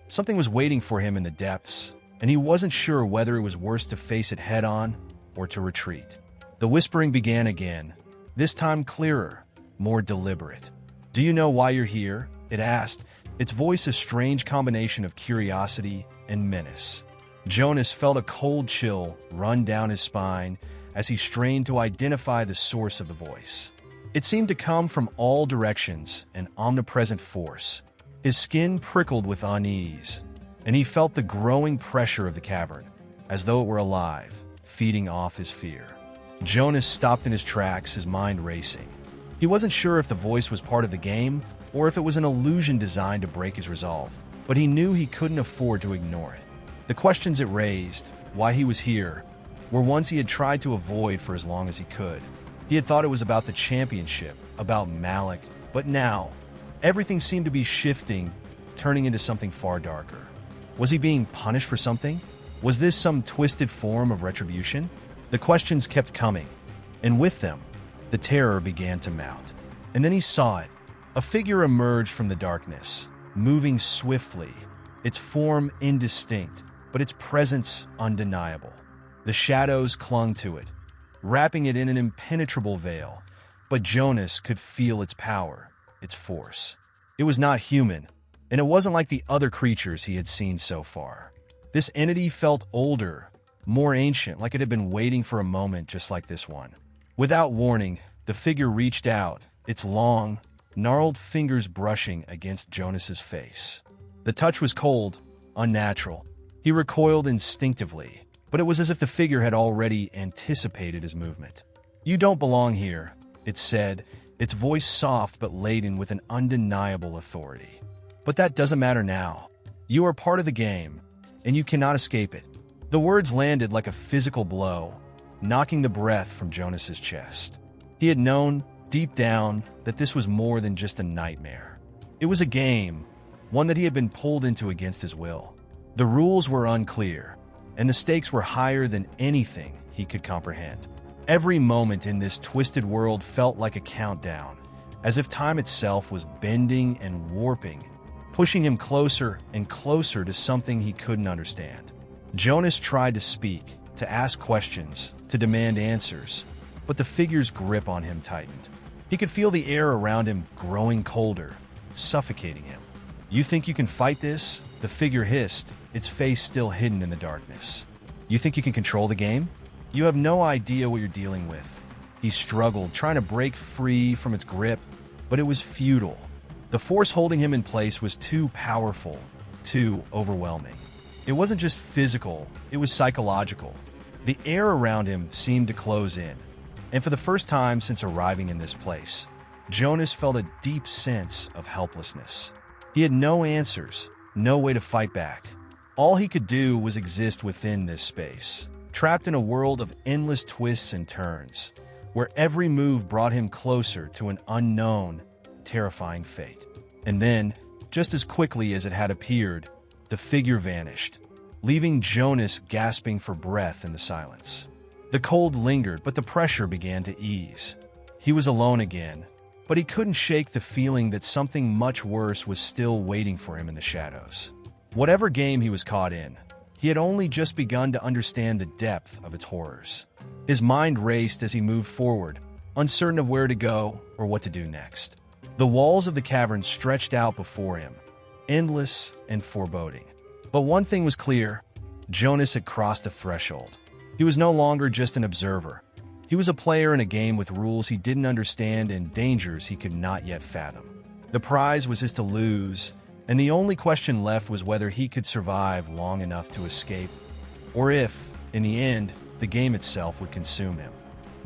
Something was waiting for him in the depths, and he wasn't sure whether it was worse to face it head-on or to retreat. The whispering began again, this time clearer, more deliberate. "Do you know why you're here?" it asked, its voice a strange combination of curiosity and menace. Jonas felt a cold chill run down his spine as he strained to identify the source of the voice. It seemed to come from all directions, an omnipresent force. His skin prickled with unease, and he felt the growing pressure of the cavern, as though it were alive, feeding off his fear. Jonas stopped in his tracks, his mind racing. He wasn't sure if the voice was part of the game or if it was an illusion designed to break his resolve, but he knew he couldn't afford to ignore it. The questions it raised, why he was here, were ones he had tried to avoid for as long as he could. He had thought it was about the championship, about Malik, but now, everything seemed to be shifting, turning into something far darker. Was he being punished for something? Was this some twisted form of retribution? The questions kept coming, and with them, the terror began to mount. And then he saw it. A figure emerged from the darkness, moving swiftly, its form indistinct, but its presence undeniable. The shadows clung to it, wrapping it in an impenetrable veil, but Jonas could feel its power, its force. It was not human, and it wasn't like the other creatures he had seen so far. This entity felt older, more ancient, like it had been waiting for a moment just like this one. Without warning, the figure reached out, its long, gnarled fingers brushing against Jonas's face. The touch was cold, unnatural, He recoiled instinctively, but it was as if the figure had already anticipated his movement. "You don't belong here," it said, its voice soft but laden with an undeniable authority. "But that doesn't matter now. You are part of the game, and you cannot escape it." The words landed like a physical blow, knocking the breath from Jonas's chest. He had known, deep down, that this was more than just a nightmare. It was a game, one that he had been pulled into against his will. The rules were unclear, and the stakes were higher than anything he could comprehend. Every moment in this twisted world felt like a countdown, as if time itself was bending and warping, pushing him closer and closer to something he couldn't understand. Jonas tried to speak, to ask questions, to demand answers, but the figure's grip on him tightened. He could feel the air around him growing colder, suffocating him. "You think you can fight this?" the figure hissed, its face still hidden in the darkness. "You think you can control the game? You have no idea what you're dealing with." He struggled, trying to break free from its grip, but it was futile. The force holding him in place was too powerful, too overwhelming. It wasn't just physical, it was psychological. The air around him seemed to close in, and for the first time since arriving in this place, Jonas felt a deep sense of helplessness. He had no answers, no way to fight back. All he could do was exist within this space, trapped in a world of endless twists and turns, where every move brought him closer to an unknown, terrifying fate. And then, just as quickly as it had appeared, the figure vanished, leaving Jonas gasping for breath in the silence. The cold lingered, but the pressure began to ease. He was alone again, but he couldn't shake the feeling that something much worse was still waiting for him in the shadows. Whatever game he was caught in, he had only just begun to understand the depth of its horrors. His mind raced as he moved forward, uncertain of where to go or what to do next. The walls of the cavern stretched out before him, endless and foreboding. But one thing was clear: Jonas had crossed a threshold. He was no longer just an observer. He was a player in a game with rules he didn't understand and dangers he could not yet fathom. The prize was his to lose, and the only question left was whether he could survive long enough to escape, or if, in the end, the game itself would consume him.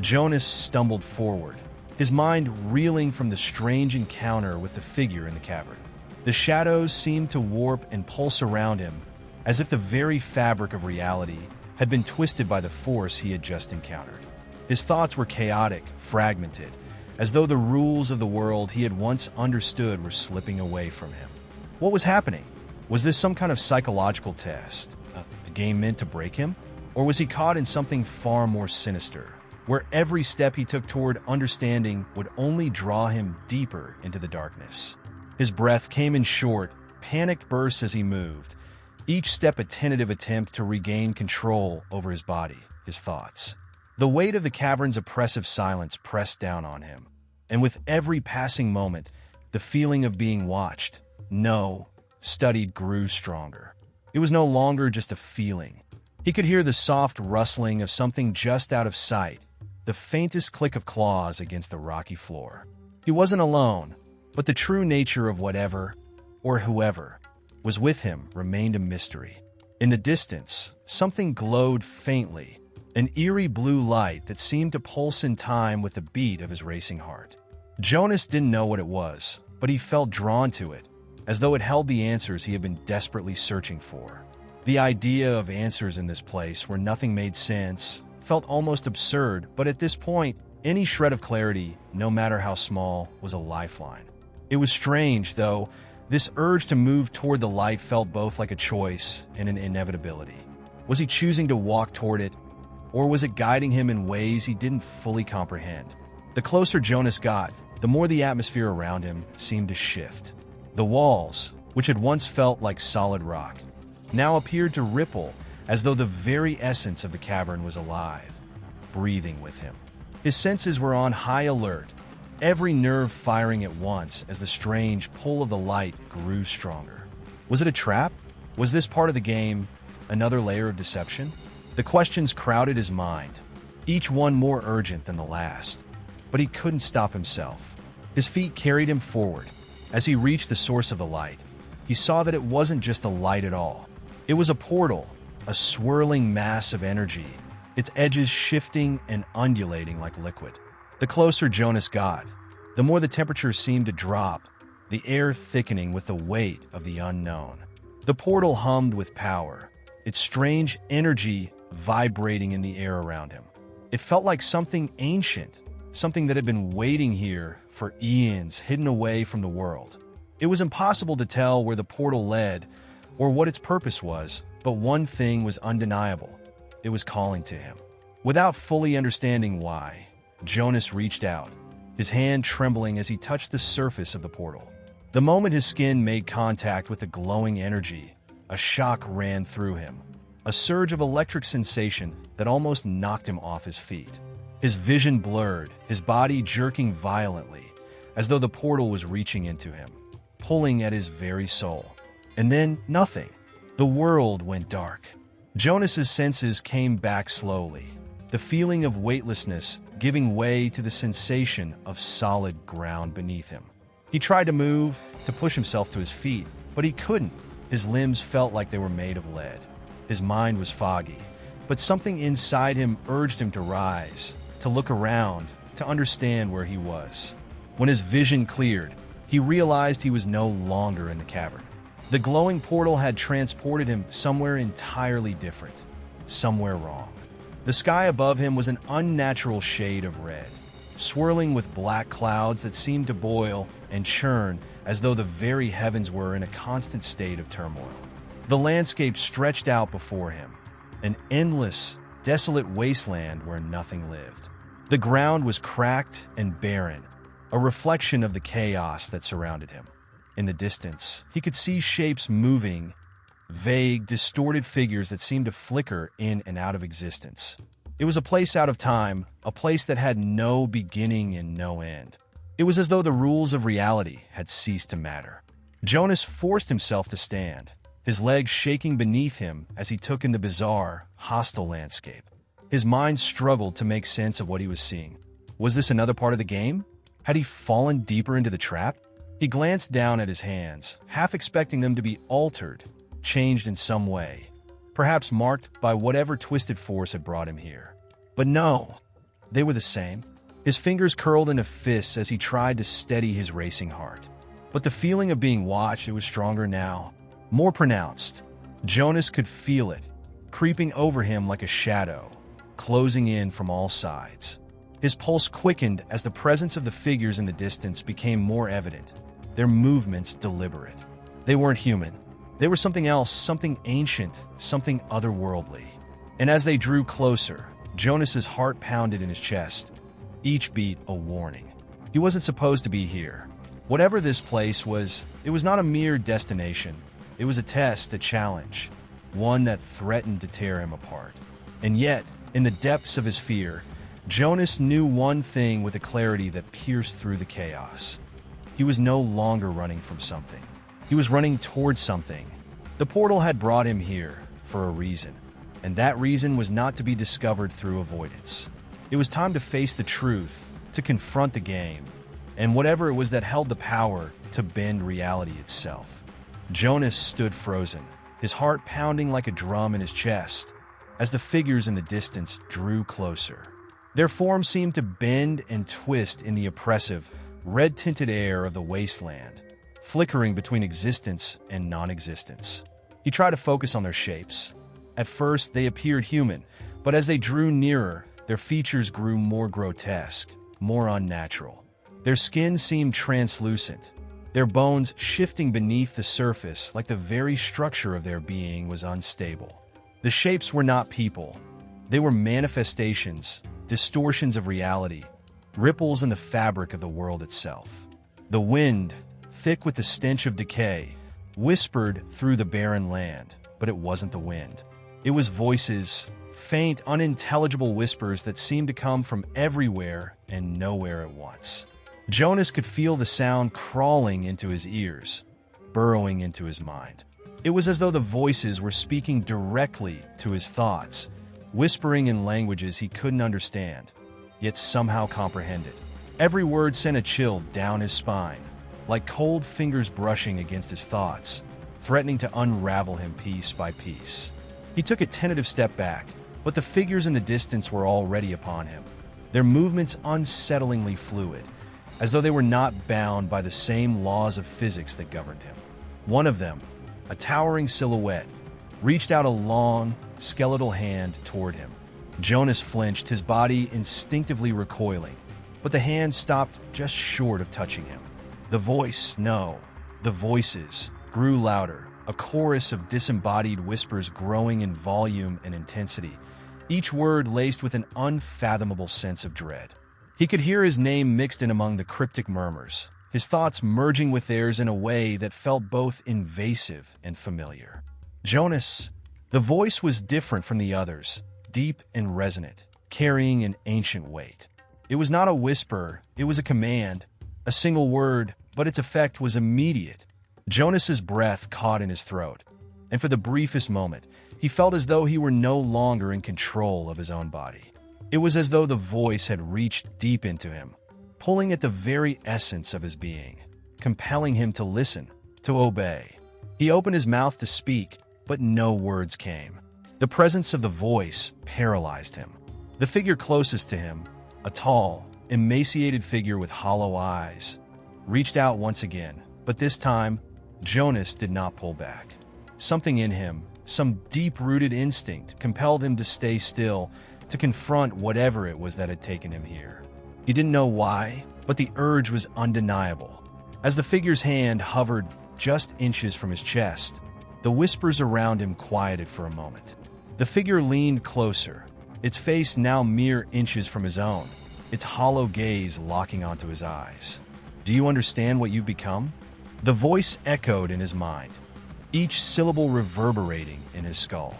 Jonas stumbled forward, his mind reeling from the strange encounter with the figure in the cavern. The shadows seemed to warp and pulse around him, as if the very fabric of reality had been twisted by the force he had just encountered. His thoughts were chaotic, fragmented, as though the rules of the world he had once understood were slipping away from him. What was happening? Was this some kind of psychological test? A game meant to break him? Or was he caught in something far more sinister, where every step he took toward understanding would only draw him deeper into the darkness? His breath came in short, panicked bursts as he moved, each step a tentative attempt to regain control over his body, his thoughts. The weight of the cavern's oppressive silence pressed down on him, and with every passing moment, the feeling of being watched, studied grew stronger. It was no longer just a feeling. He could hear the soft rustling of something just out of sight, the faintest click of claws against the rocky floor. He wasn't alone, but the true nature of whatever, or whoever, was with him remained a mystery. In the distance, something glowed faintly, an eerie blue light that seemed to pulse in time with the beat of his racing heart. Jonas didn't know what it was, but he felt drawn to it, as though it held the answers he had been desperately searching for. The idea of answers in this place where nothing made sense felt almost absurd, but at this point, any shred of clarity, no matter how small, was a lifeline. It was strange, though. This urge to move toward the light felt both like a choice and an inevitability. Was he choosing to walk toward it, or was it guiding him in ways he didn't fully comprehend? The closer Jonas got, the more the atmosphere around him seemed to shift. The walls, which had once felt like solid rock, now appeared to ripple as though the very essence of the cavern was alive, breathing with him. His senses were on high alert, every nerve firing at once as the strange pull of the light grew stronger. Was it a trap? Was this part of the game, another layer of deception? The questions crowded his mind, each one more urgent than the last, but he couldn't stop himself. His feet carried him forward. As he reached the source of the light, he saw that it wasn't just a light at all. It was a portal, a swirling mass of energy, its edges shifting and undulating like liquid. The closer Jonas got, the more the temperature seemed to drop, the air thickening with the weight of the unknown. The portal hummed with power, its strange energy vibrating in the air around him. It felt like something ancient, something that had been waiting here for eons, hidden away from the world. It was impossible to tell where the portal led or what its purpose was, but one thing was undeniable. It was calling to him. Without fully understanding why, Jonas reached out, his hand trembling as he touched the surface of the portal. The moment his skin made contact with the glowing energy, a shock ran through him, a surge of electric sensation that almost knocked him off his feet. His vision blurred, his body jerking violently, as though the portal was reaching into him, pulling at his very soul. And then, nothing. The world went dark. Jonas's senses came back slowly, the feeling of weightlessness giving way to the sensation of solid ground beneath him. He tried to move, to push himself to his feet, but he couldn't. His limbs felt like they were made of lead. His mind was foggy, but something inside him urged him to rise, to look around, to understand where he was. When his vision cleared, he realized he was no longer in the cavern. The glowing portal had transported him somewhere entirely different, somewhere wrong. The sky above him was an unnatural shade of red, swirling with black clouds that seemed to boil and churn as though the very heavens were in a constant state of turmoil. The landscape stretched out before him, an endless, desolate wasteland where nothing lived. The ground was cracked and barren, a reflection of the chaos that surrounded him. In the distance, he could see shapes moving, vague, distorted figures that seemed to flicker in and out of existence. It was a place out of time, a place that had no beginning and no end. It was as though the rules of reality had ceased to matter. Jonas forced himself to stand, his legs shaking beneath him as he took in the bizarre, hostile landscape. His mind struggled to make sense of what he was seeing. Was this another part of the game? Had he fallen deeper into the trap? He glanced down at his hands, half expecting them to be altered, changed in some way, perhaps marked by whatever twisted force had brought him here. But no, they were the same. His fingers curled into fists as he tried to steady his racing heart. But the feeling of being watched, it was stronger now, more pronounced. Jonas could feel it, creeping over him like a shadow, closing in from all sides. His pulse quickened as the presence of the figures in the distance became more evident, their movements deliberate. They weren't human. They were something else, something ancient, something otherworldly. And as they drew closer, Jonas's heart pounded in his chest, each beat a warning. He wasn't supposed to be here. Whatever this place was, it was not a mere destination. It was a test, a challenge, one that threatened to tear him apart. And yet, in the depths of his fear, Jonas knew one thing with a clarity that pierced through the chaos. He was no longer running from something. He was running towards something. The portal had brought him here for a reason, and that reason was not to be discovered through avoidance. It was time to face the truth, to confront the game, and whatever it was that held the power to bend reality itself. Jonas stood frozen, his heart pounding like a drum in his chest, as the figures in the distance drew closer. Their forms seemed to bend and twist in the oppressive, red-tinted air of the wasteland, flickering between existence and non-existence. He tried to focus on their shapes. At first, they appeared human, but as they drew nearer, their features grew more grotesque, more unnatural. Their skin seemed translucent, their bones shifting beneath the surface like the very structure of their being was unstable. The shapes were not people. They were manifestations, distortions of reality, ripples in the fabric of the world itself. The wind, thick with the stench of decay, whispered through the barren land, but it wasn't the wind. It was voices, faint, unintelligible whispers that seemed to come from everywhere and nowhere at once. Jonas could feel the sound crawling into his ears, burrowing into his mind. It was as though the voices were speaking directly to his thoughts, whispering in languages he couldn't understand, yet somehow comprehended. Every word sent a chill down his spine, like cold fingers brushing against his thoughts, threatening to unravel him piece by piece. He took a tentative step back, but the figures in the distance were already upon him, their movements unsettlingly fluid, as though they were not bound by the same laws of physics that governed him. One of them, a towering silhouette, reached out a long, skeletal hand toward him. Jonas flinched, his body instinctively recoiling, but the hand stopped just short of touching him. The voices grew louder, a chorus of disembodied whispers growing in volume and intensity, each word laced with an unfathomable sense of dread. He could hear his name mixed in among the cryptic murmurs, his thoughts merging with theirs in a way that felt both invasive and familiar. Jonas. The voice was different from the others, deep and resonant, carrying an ancient weight. It was not a whisper, it was a command, a single word, but its effect was immediate. Jonas's breath caught in his throat, and for the briefest moment, he felt as though he were no longer in control of his own body. It was as though the voice had reached deep into him, pulling at the very essence of his being, compelling him to listen, to obey. He opened his mouth to speak, but no words came. The presence of the voice paralyzed him. The figure closest to him, a tall, emaciated figure with hollow eyes, reached out once again, but this time, Jonas did not pull back. Something in him, some deep-rooted instinct, compelled him to stay still, to confront whatever it was that had taken him here. He didn't know why, but the urge was undeniable. As the figure's hand hovered just inches from his chest, the whispers around him quieted for a moment. The figure leaned closer, its face now mere inches from his own, its hollow gaze locking onto his eyes. "Do you understand what you've become?" The voice echoed in his mind, each syllable reverberating in his skull.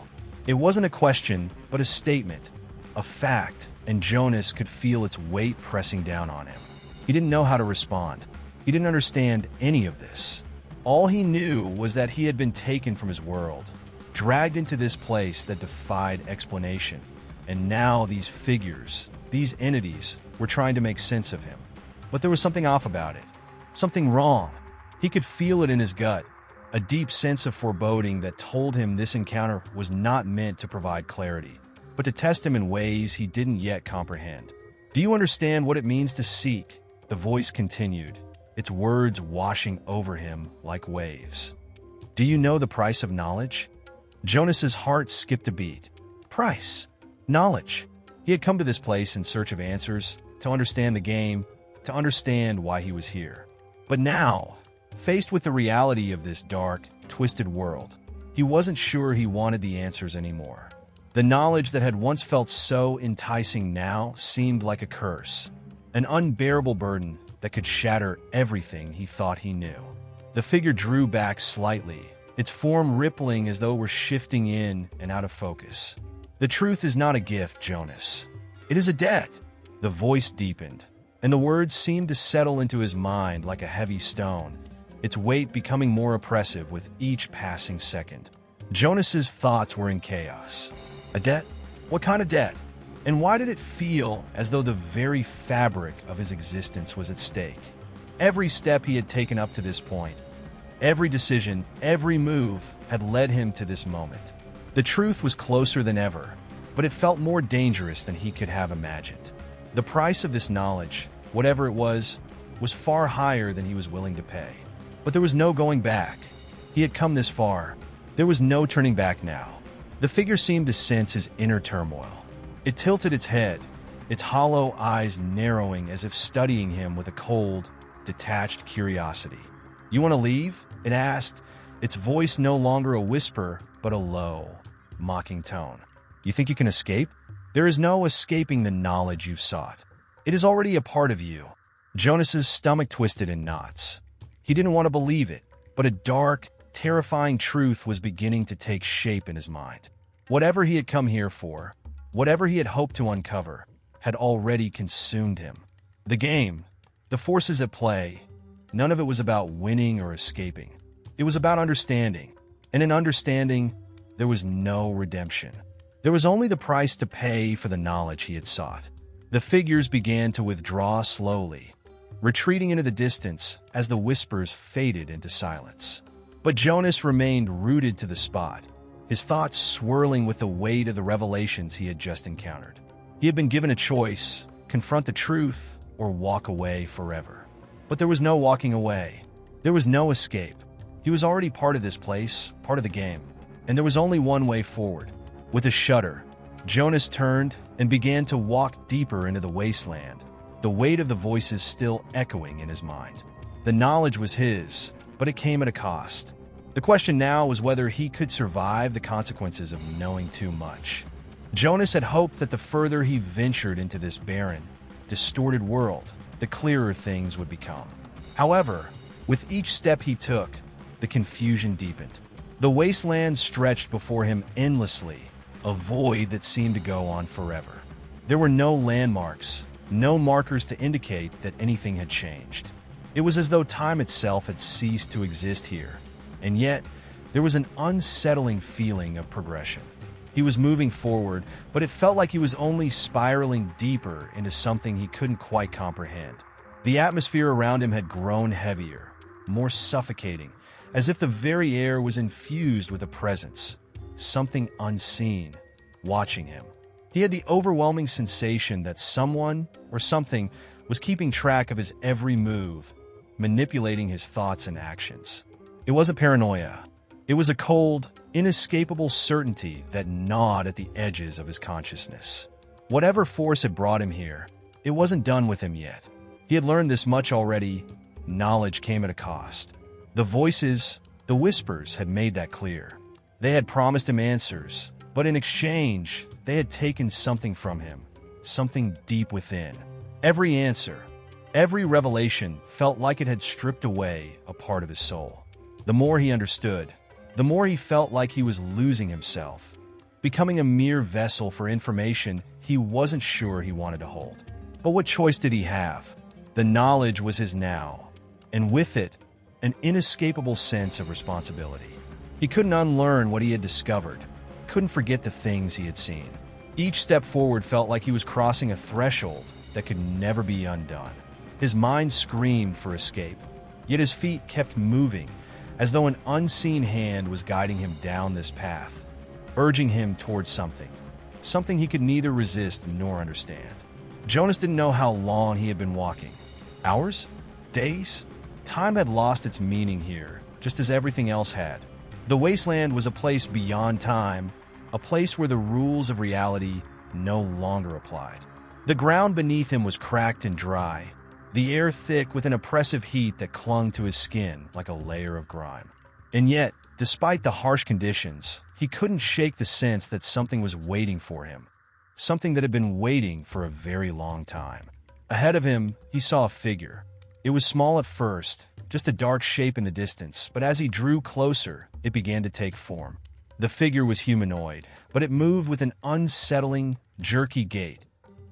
It wasn't a question, but a statement, a fact, and Jonas could feel its weight pressing down on him. He didn't know how to respond. He didn't understand any of this. All he knew was that he had been taken from his world, dragged into this place that defied explanation, and now these figures, these entities, were trying to make sense of him. But there was something off about it, something wrong. He could feel it in his gut, a deep sense of foreboding that told him this encounter was not meant to provide clarity, but to test him in ways he didn't yet comprehend. "Do you understand what it means to seek?" The voice continued, its words washing over him like waves. "Do you know the price of knowledge?" Jonas's heart skipped a beat. Price. Knowledge. He had come to this place in search of answers, to understand the game, to understand why he was here. But now, faced with the reality of this dark, twisted world, he wasn't sure he wanted the answers anymore. The knowledge that had once felt so enticing now seemed like a curse, an unbearable burden that could shatter everything he thought he knew. The figure drew back slightly, its form rippling as though it were shifting in and out of focus. "The truth is not a gift, Jonas. It is a debt." The voice deepened, and the words seemed to settle into his mind like a heavy stone, its weight becoming more oppressive with each passing second. Jonas's thoughts were in chaos. A debt? What kind of debt? And why did it feel as though the very fabric of his existence was at stake? Every step he had taken up to this point, every decision, every move had led him to this moment. The truth was closer than ever, but it felt more dangerous than he could have imagined. The price of this knowledge, whatever it was far higher than he was willing to pay. But there was no going back. He had come this far. There was no turning back now. The figure seemed to sense his inner turmoil. It tilted its head, its hollow eyes narrowing as if studying him with a cold, detached curiosity. "You want to leave?" it asked, its voice no longer a whisper, but a low, mocking tone. "You think you can escape? There is no escaping the knowledge you've sought. It is already a part of you." Jonas's stomach twisted in knots. He didn't want to believe it, but a dark, terrifying truth was beginning to take shape in his mind. Whatever he had come here for, whatever he had hoped to uncover, had already consumed him. The game, the forces at play, none of it was about winning or escaping. It was about understanding, and in understanding, there was no redemption. There was only the price to pay for the knowledge he had sought. The figures began to withdraw slowly, retreating into the distance as the whispers faded into silence. But Jonas remained rooted to the spot, his thoughts swirling with the weight of the revelations he had just encountered. He had been given a choice: confront the truth or walk away forever. But there was no walking away. There was no escape. He was already part of this place, part of the game, and there was only one way forward. With a shudder, Jonas turned and began to walk deeper into the wasteland, the weight of the voices still echoing in his mind. The knowledge was his, but it came at a cost. The question now was whether he could survive the consequences of knowing too much. Jonas had hoped that the further he ventured into this barren, distorted world, the clearer things would become. However, with each step he took, the confusion deepened. The wasteland stretched before him endlessly, a void that seemed to go on forever. There were no landmarks, no markers to indicate that anything had changed. It was as though time itself had ceased to exist here, and yet there was an unsettling feeling of progression. He was moving forward, but it felt like he was only spiraling deeper into something he couldn't quite comprehend. The atmosphere around him had grown heavier, more suffocating, as if the very air was infused with a presence, something unseen, watching him. He had the overwhelming sensation that someone or something was keeping track of his every move, manipulating his thoughts and actions. It wasn't paranoia. It was a cold, inescapable certainty that gnawed at the edges of his consciousness. Whatever force had brought him here, it wasn't done with him yet. He had learned this much already. Knowledge came at a cost. The voices, the whispers, had made that clear. They had promised him answers, but in exchange, they had taken something from him, something deep within. Every answer, every revelation felt like it had stripped away a part of his soul. The more he understood, the more he felt like he was losing himself, becoming a mere vessel for information he wasn't sure he wanted to hold. But what choice did he have? The knowledge was his now, and with it, an inescapable sense of responsibility. He couldn't unlearn what he had discovered, couldn't forget the things he had seen. Each step forward felt like he was crossing a threshold that could never be undone. His mind screamed for escape, yet his feet kept moving, as though an unseen hand was guiding him down this path, urging him towards something he could neither resist nor understand. Jonas didn't know how long he had been walking. Hours? Days? Time had lost its meaning here, just as everything else had. The wasteland was a place beyond time, a place where the rules of reality no longer applied. The ground beneath him was cracked and dry, the air thick with an oppressive heat that clung to his skin like a layer of grime. And yet, despite the harsh conditions, he couldn't shake the sense that something was waiting for him, something that had been waiting for a very long time. Ahead of him, he saw a figure. It was small at first, just a dark shape in the distance, but as he drew closer, it began to take form. The figure was humanoid, but it moved with an unsettling, jerky gait,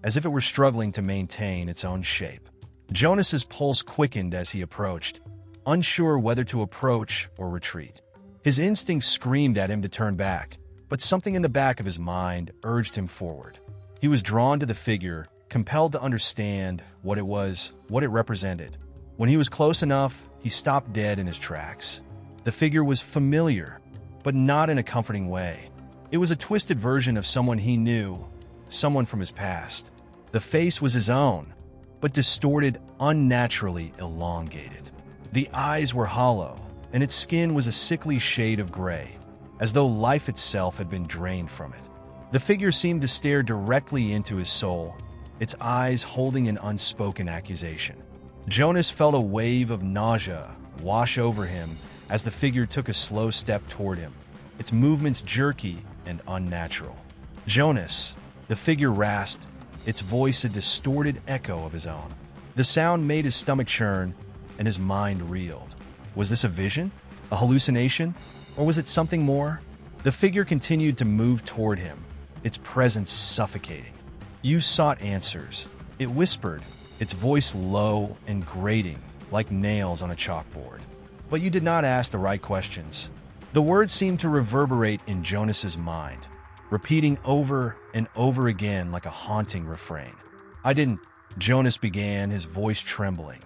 as if it were struggling to maintain its own shape. Jonas's pulse quickened as he approached, unsure whether to approach or retreat. His instincts screamed at him to turn back, but something in the back of his mind urged him forward. He was drawn to the figure, compelled to understand what it was, what it represented. When he was close enough, he stopped dead in his tracks. The figure was familiar, but not in a comforting way. It was a twisted version of someone he knew, someone from his past. The face was his own, but distorted, unnaturally elongated. The eyes were hollow, and its skin was a sickly shade of gray, as though life itself had been drained from it. The figure seemed to stare directly into his soul, its eyes holding an unspoken accusation. Jonas felt a wave of nausea wash over him as the figure took a slow step toward him, its movements jerky and unnatural. "Jonas," the figure rasped, its voice a distorted echo of his own. The sound made his stomach churn, and his mind reeled. Was this a vision? A hallucination? Or was it something more? The figure continued to move toward him, its presence suffocating. You sought answers. It whispered, its voice low and grating, like nails on a chalkboard. But you did not ask the right questions. The words seemed to reverberate in Jonas's mind, repeating over and over again like a haunting refrain. "I didn't," Jonas began, his voice trembling.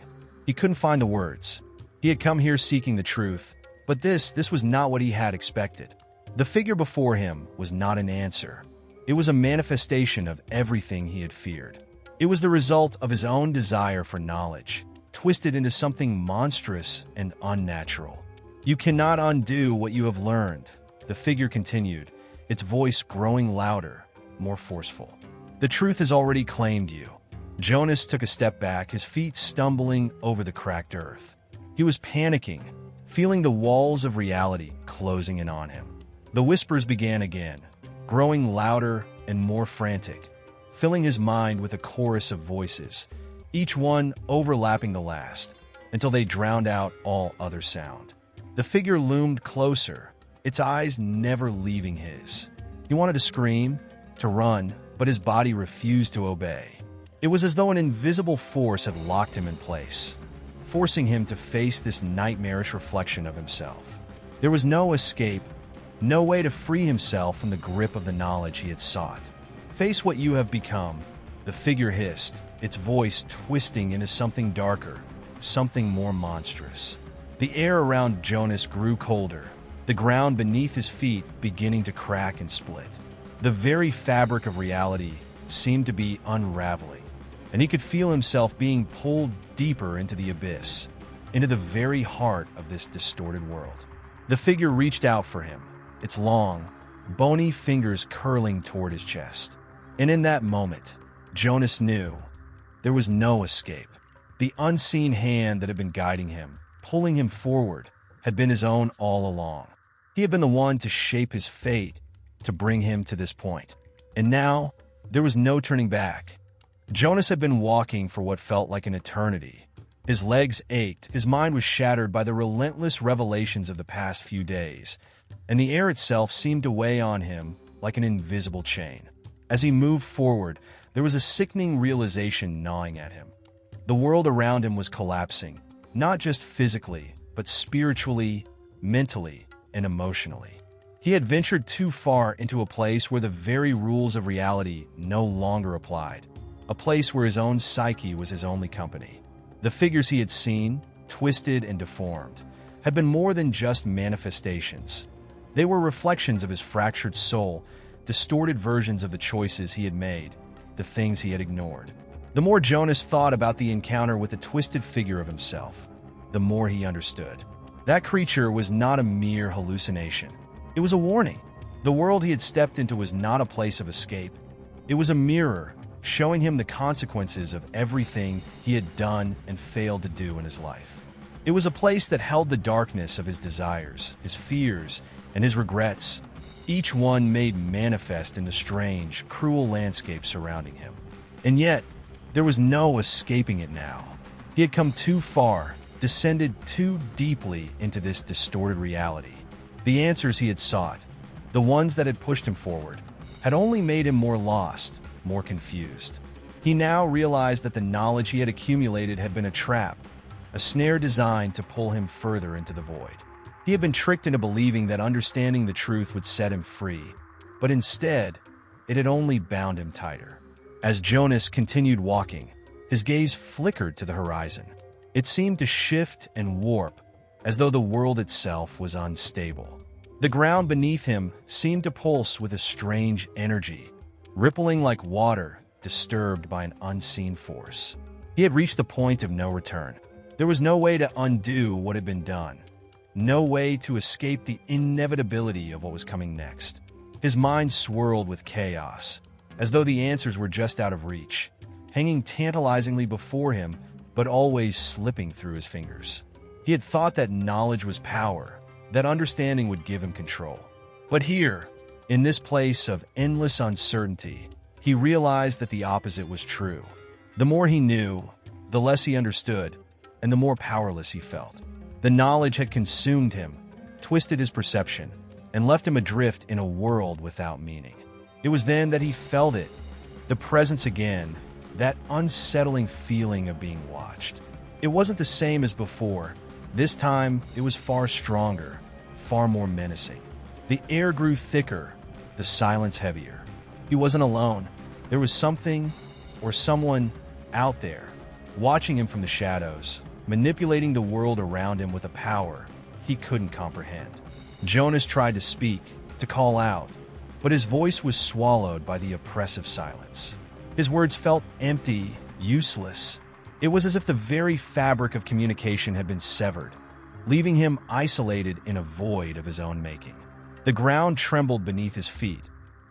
He couldn't find the words. He had come here seeking the truth, But this was not what he had expected. The figure before him was not an answer. It was a manifestation of everything he had feared. It was the result of his own desire for knowledge, twisted into something monstrous and unnatural. "You cannot undo what you have learned," the figure continued, its voice growing louder, more forceful. "The truth has already claimed you." Jonas took a step back, his feet stumbling over the cracked earth. He was panicking, feeling the walls of reality closing in on him. The whispers began again, growing louder and more frantic, filling his mind with a chorus of voices, each one overlapping the last, until they drowned out all other sound. The figure loomed closer, its eyes never leaving his. He wanted to scream, to run, but his body refused to obey. It was as though an invisible force had locked him in place, forcing him to face this nightmarish reflection of himself. There was no escape, no way to free himself from the grip of the knowledge he had sought. "Face what you have become," the figure hissed, its voice twisting into something darker, something more monstrous. The air around Jonas grew colder, the ground beneath his feet beginning to crack and split. The very fabric of reality seemed to be unraveling, and he could feel himself being pulled deeper into the abyss, into the very heart of this distorted world. The figure reached out for him, its long, bony fingers curling toward his chest. And in that moment, Jonas knew there was no escape. The unseen hand that had been guiding him, pulling him forward, had been his own all along. He had been the one to shape his fate, to bring him to this point. And now, there was no turning back. Jonas had been walking for what felt like an eternity. His legs ached, his mind was shattered by the relentless revelations of the past few days, and the air itself seemed to weigh on him like an invisible chain. As he moved forward, there was a sickening realization gnawing at him. The world around him was collapsing, not just physically, but spiritually, mentally, and emotionally. He had ventured too far into a place where the very rules of reality no longer applied, a place where his own psyche was his only company. The figures he had seen, twisted and deformed, had been more than just manifestations. They were reflections of his fractured soul, distorted versions of the choices he had made, the things he had ignored. The more Jonas thought about the encounter with the twisted figure of himself, the more he understood. That creature was not a mere hallucination. It was a warning. The world he had stepped into was not a place of escape. It was a mirror, showing him the consequences of everything he had done and failed to do in his life. It was a place that held the darkness of his desires, his fears, and his regrets, each one made manifest in the strange, cruel landscape surrounding him. And yet, there was no escaping it now. He had come too far, descended too deeply into this distorted reality. The answers he had sought, the ones that had pushed him forward, had only made him more lost, more confused. He now realized that the knowledge he had accumulated had been a trap, a snare designed to pull him further into the void. He had been tricked into believing that understanding the truth would set him free, but instead, it had only bound him tighter. As Jonas continued walking, his gaze flickered to the horizon. It seemed to shift and warp, as though the world itself was unstable. The ground beneath him seemed to pulse with a strange energy, rippling like water disturbed by an unseen force. He had reached the point of no return. There was no way to undo what had been done, no way to escape the inevitability of what was coming next. His mind swirled with chaos, as though the answers were just out of reach, hanging tantalizingly before him, but always slipping through his fingers. He had thought that knowledge was power, that understanding would give him control. But here, in this place of endless uncertainty, he realized that the opposite was true. The more he knew, the less he understood, and the more powerless he felt. The knowledge had consumed him, twisted his perception, and left him adrift in a world without meaning. It was then that he felt it, the presence again, that unsettling feeling of being watched. It wasn't the same as before. This time, it was far stronger, far more menacing. The air grew thicker, the silence heavier. He wasn't alone. There was something, or someone, out there, watching him from the shadows, manipulating the world around him with a power he couldn't comprehend. Jonas tried to speak, to call out, but his voice was swallowed by the oppressive silence. His words felt empty, useless. It was as if the very fabric of communication had been severed, leaving him isolated in a void of his own making. The ground trembled beneath his feet,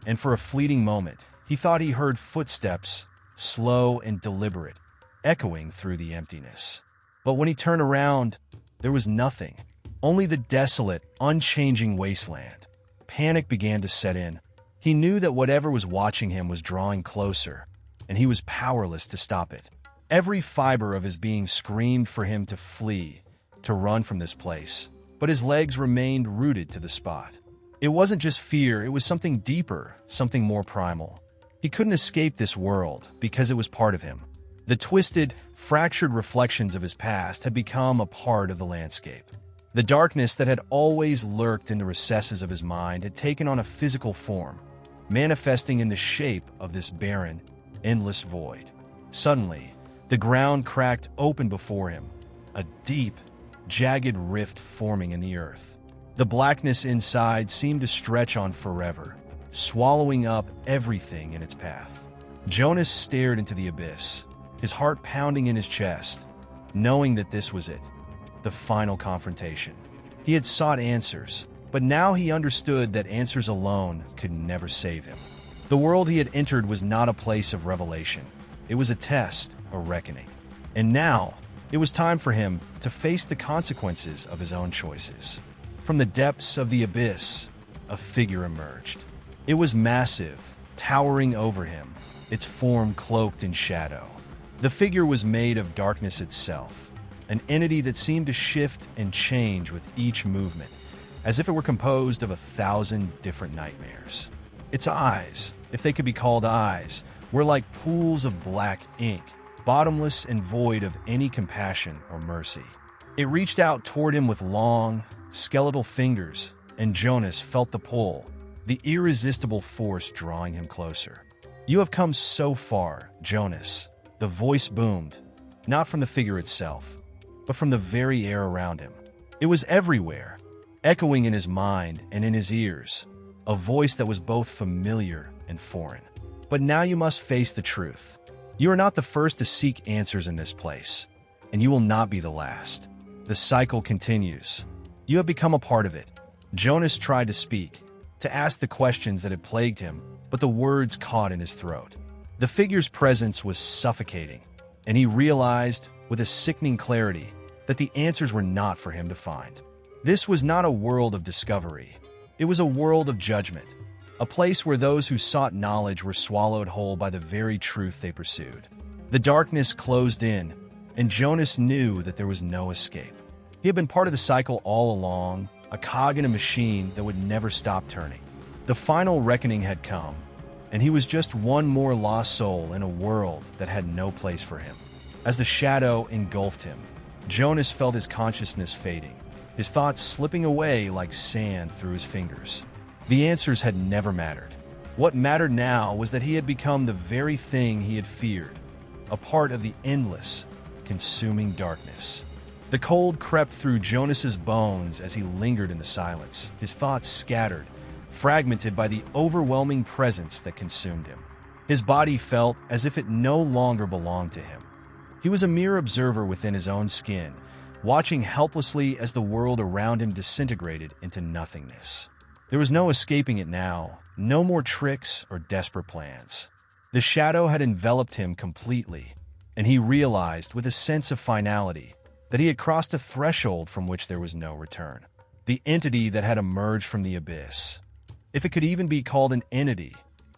and for a fleeting moment, he thought he heard footsteps, slow and deliberate, echoing through the emptiness. But when he turned around, there was nothing, only the desolate, unchanging wasteland. Panic began to set in. He knew that whatever was watching him was drawing closer, and he was powerless to stop it. Every fiber of his being screamed for him to flee, to run from this place, but his legs remained rooted to the spot. It wasn't just fear, it was something deeper, something more primal. He couldn't escape this world because it was part of him. The twisted, fractured reflections of his past had become a part of the landscape. The darkness that had always lurked in the recesses of his mind had taken on a physical form, manifesting in the shape of this barren, endless void. Suddenly, the ground cracked open before him, a deep, jagged rift forming in the earth. The blackness inside seemed to stretch on forever, swallowing up everything in its path. Jonas stared into the abyss, his heart pounding in his chest, knowing that this was it, the final confrontation. He had sought answers, but now he understood that answers alone could never save him. The world he had entered was not a place of revelation. It was a test, a reckoning. And now, it was time for him to face the consequences of his own choices. From the depths of the abyss, a figure emerged. It was massive, towering over him, its form cloaked in shadow. The figure was made of darkness itself, an entity that seemed to shift and change with each movement, as if it were composed of 1,000 different nightmares. Its eyes, if they could be called eyes, were like pools of black ink, bottomless and void of any compassion or mercy. It reached out toward him with long, skeletal fingers, and Jonas felt the pull, the irresistible force drawing him closer. "You have come so far, Jonas," the voice boomed, not from the figure itself, but from the very air around him. It was everywhere, echoing in his mind and in his ears, a voice that was both familiar and foreign. "But now you must face the truth. You are not the first to seek answers in this place, and you will not be the last. The cycle continues. You have become a part of it." Jonas tried to speak, to ask the questions that had plagued him, but the words caught in his throat. The figure's presence was suffocating, and he realized, with a sickening clarity, that the answers were not for him to find. This was not a world of discovery. It was a world of judgment, a place where those who sought knowledge were swallowed whole by the very truth they pursued. The darkness closed in, and Jonas knew that there was no escape. He had been part of the cycle all along, a cog in a machine that would never stop turning. The final reckoning had come, and he was just one more lost soul in a world that had no place for him. As the shadow engulfed him, Jonas felt his consciousness fading, his thoughts slipping away like sand through his fingers. The answers had never mattered. What mattered now was that he had become the very thing he had feared, a part of the endless, consuming darkness. The cold crept through Jonas's bones as he lingered in the silence, his thoughts scattered, fragmented by the overwhelming presence that consumed him. His body felt as if it no longer belonged to him. He was a mere observer within his own skin, watching helplessly as the world around him disintegrated into nothingness. There was no escaping it now, no more tricks or desperate plans. The shadow had enveloped him completely, and he realized with a sense of finality that he had crossed a threshold from which there was no return. The entity that had emerged from the abyss, if it could even be called an entity,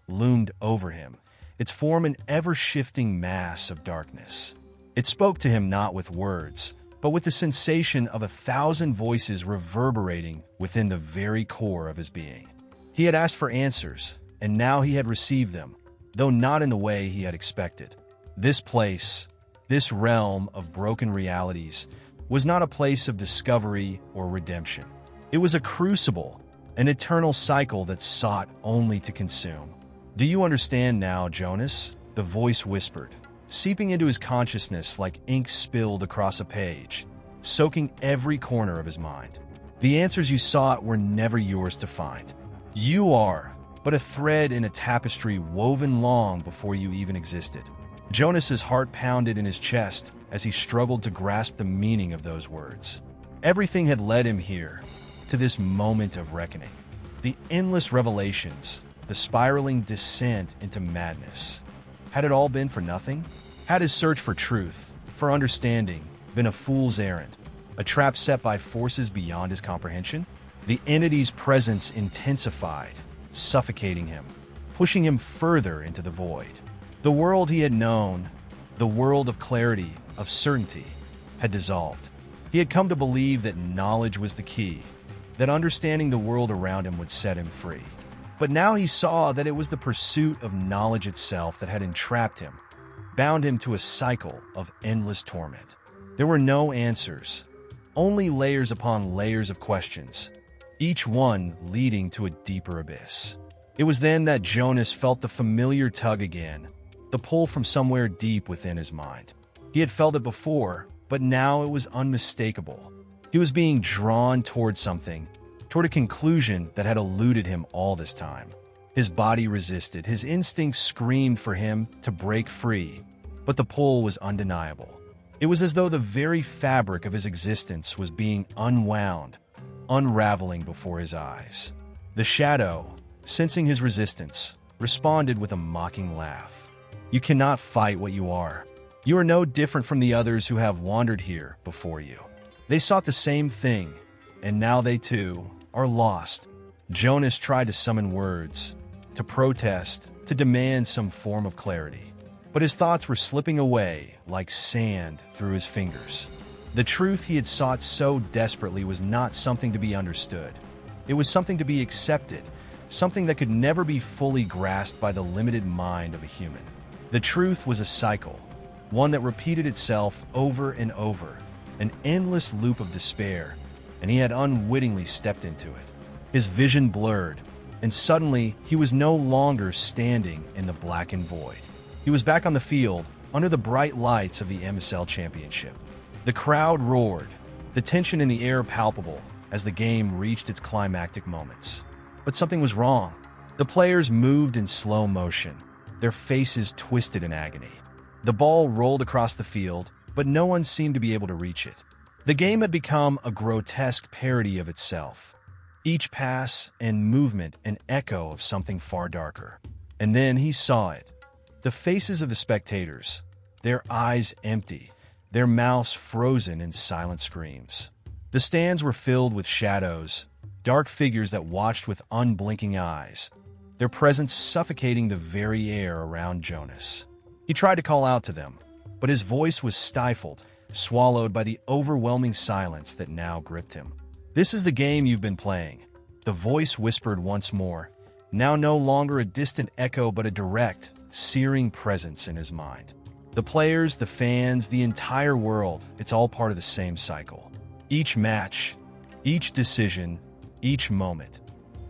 loomed over him, its form an ever-shifting mass of darkness. It spoke to him not with words, but with the sensation of 1,000 voices reverberating within the very core of his being. He had asked for answers, and now he had received them, though not in the way he had expected. This place, this realm of broken realities, was not a place of discovery or redemption. It was a crucible, an eternal cycle that sought only to consume. "Do you understand now, Jonas?" the voice whispered, seeping into his consciousness like ink spilled across a page, soaking every corner of his mind. The answers you sought were never yours to find. You are but a thread in a tapestry woven long before you even existed. Jonas's heart pounded in his chest as he struggled to grasp the meaning of those words. Everything had led him here, to this moment of reckoning. The endless revelations, the spiraling descent into madness. Had it all been for nothing? Had his search for truth, for understanding, been a fool's errand? A trap set by forces beyond his comprehension? The entity's presence intensified, suffocating him, pushing him further into the void. The world he had known, the world of clarity, of certainty, had dissolved. He had come to believe that knowledge was the key, that understanding the world around him would set him free. But now he saw that it was the pursuit of knowledge itself that had entrapped him, bound him to a cycle of endless torment. There were no answers, only layers upon layers of questions, each one leading to a deeper abyss. It was then that Jonas felt the familiar tug again, the pull from somewhere deep within his mind. He had felt it before, but now it was unmistakable. He was being drawn toward something, toward a conclusion that had eluded him all this time. His body resisted, his instincts screamed for him to break free, but the pull was undeniable. It was as though the very fabric of his existence was being unwound, unraveling before his eyes. The shadow, sensing his resistance, responded with a mocking laugh. You cannot fight what you are. You are no different from the others who have wandered here before you. They sought the same thing, and now they too are lost. Jonas tried to summon words, to protest, to demand some form of clarity. But his thoughts were slipping away like sand through his fingers. The truth he had sought so desperately was not something to be understood. It was something to be accepted, something that could never be fully grasped by the limited mind of a human. The truth was a cycle, one that repeated itself over and over, an endless loop of despair, and he had unwittingly stepped into it. His vision blurred, and suddenly he was no longer standing in the blackened void. He was back on the field, under the bright lights of the MSL Championship. The crowd roared, the tension in the air palpable as the game reached its climactic moments. But something was wrong. The players moved in slow motion, their faces twisted in agony. The ball rolled across the field, but no one seemed to be able to reach it. The game had become a grotesque parody of itself, each pass and movement an echo of something far darker. And then he saw it. The faces of the spectators, their eyes empty, their mouths frozen in silent screams. The stands were filled with shadows, dark figures that watched with unblinking eyes, their presence suffocating the very air around Jonas. He tried to call out to them, but his voice was stifled, swallowed by the overwhelming silence that now gripped him. "This is the game you've been playing," the voice whispered once more, now no longer a distant echo but a direct, searing presence in his mind. The players, the fans, the entire world, it's all part of the same cycle. Each match, each decision, each moment.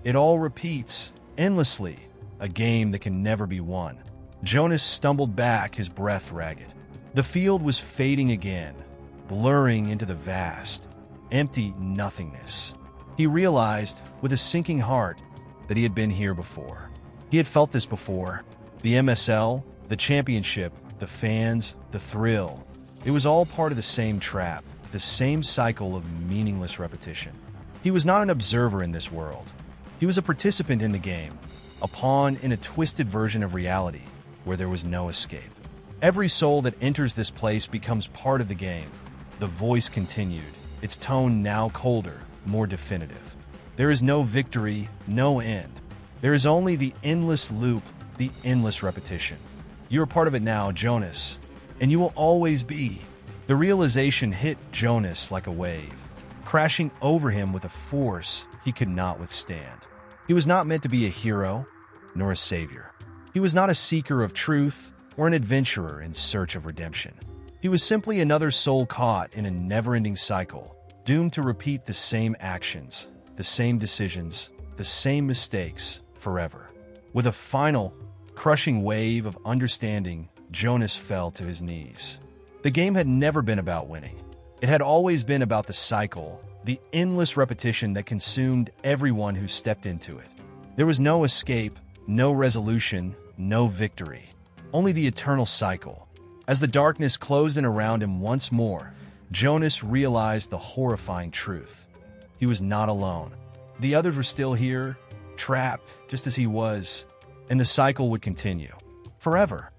It all repeats, endlessly, a game that can never be won. Jonas stumbled back, his breath ragged. The field was fading again, blurring into the vast, empty nothingness. He realized, with a sinking heart, that he had been here before. He had felt this before. The MSL, the championship, the fans, the thrill. It was all part of the same trap, the same cycle of meaningless repetition. He was not an observer in this world. He was a participant in the game, a pawn in a twisted version of reality where there was no escape. Every soul that enters this place becomes part of the game. The voice continued, its tone now colder, more definitive. There is no victory, no end. There is only the endless loop, the endless repetition. You are part of it now, Jonas, and you will always be. The realization hit Jonas like a wave, crashing over him with a force he could not withstand. He was not meant to be a hero, nor a savior. He was not a seeker of truth or an adventurer in search of redemption. He was simply another soul caught in a never-ending cycle, doomed to repeat the same actions, the same decisions, the same mistakes forever. With a final, crushing wave of understanding, Jonas fell to his knees. The game had never been about winning. It had always been about the cycle, the endless repetition that consumed everyone who stepped into it. There was no escape, no resolution, no victory. Only the eternal cycle. As the darkness closed in around him once more, Jonas realized the horrifying truth. He was not alone. The others were still here, trapped just as he was, and the cycle would continue. Forever.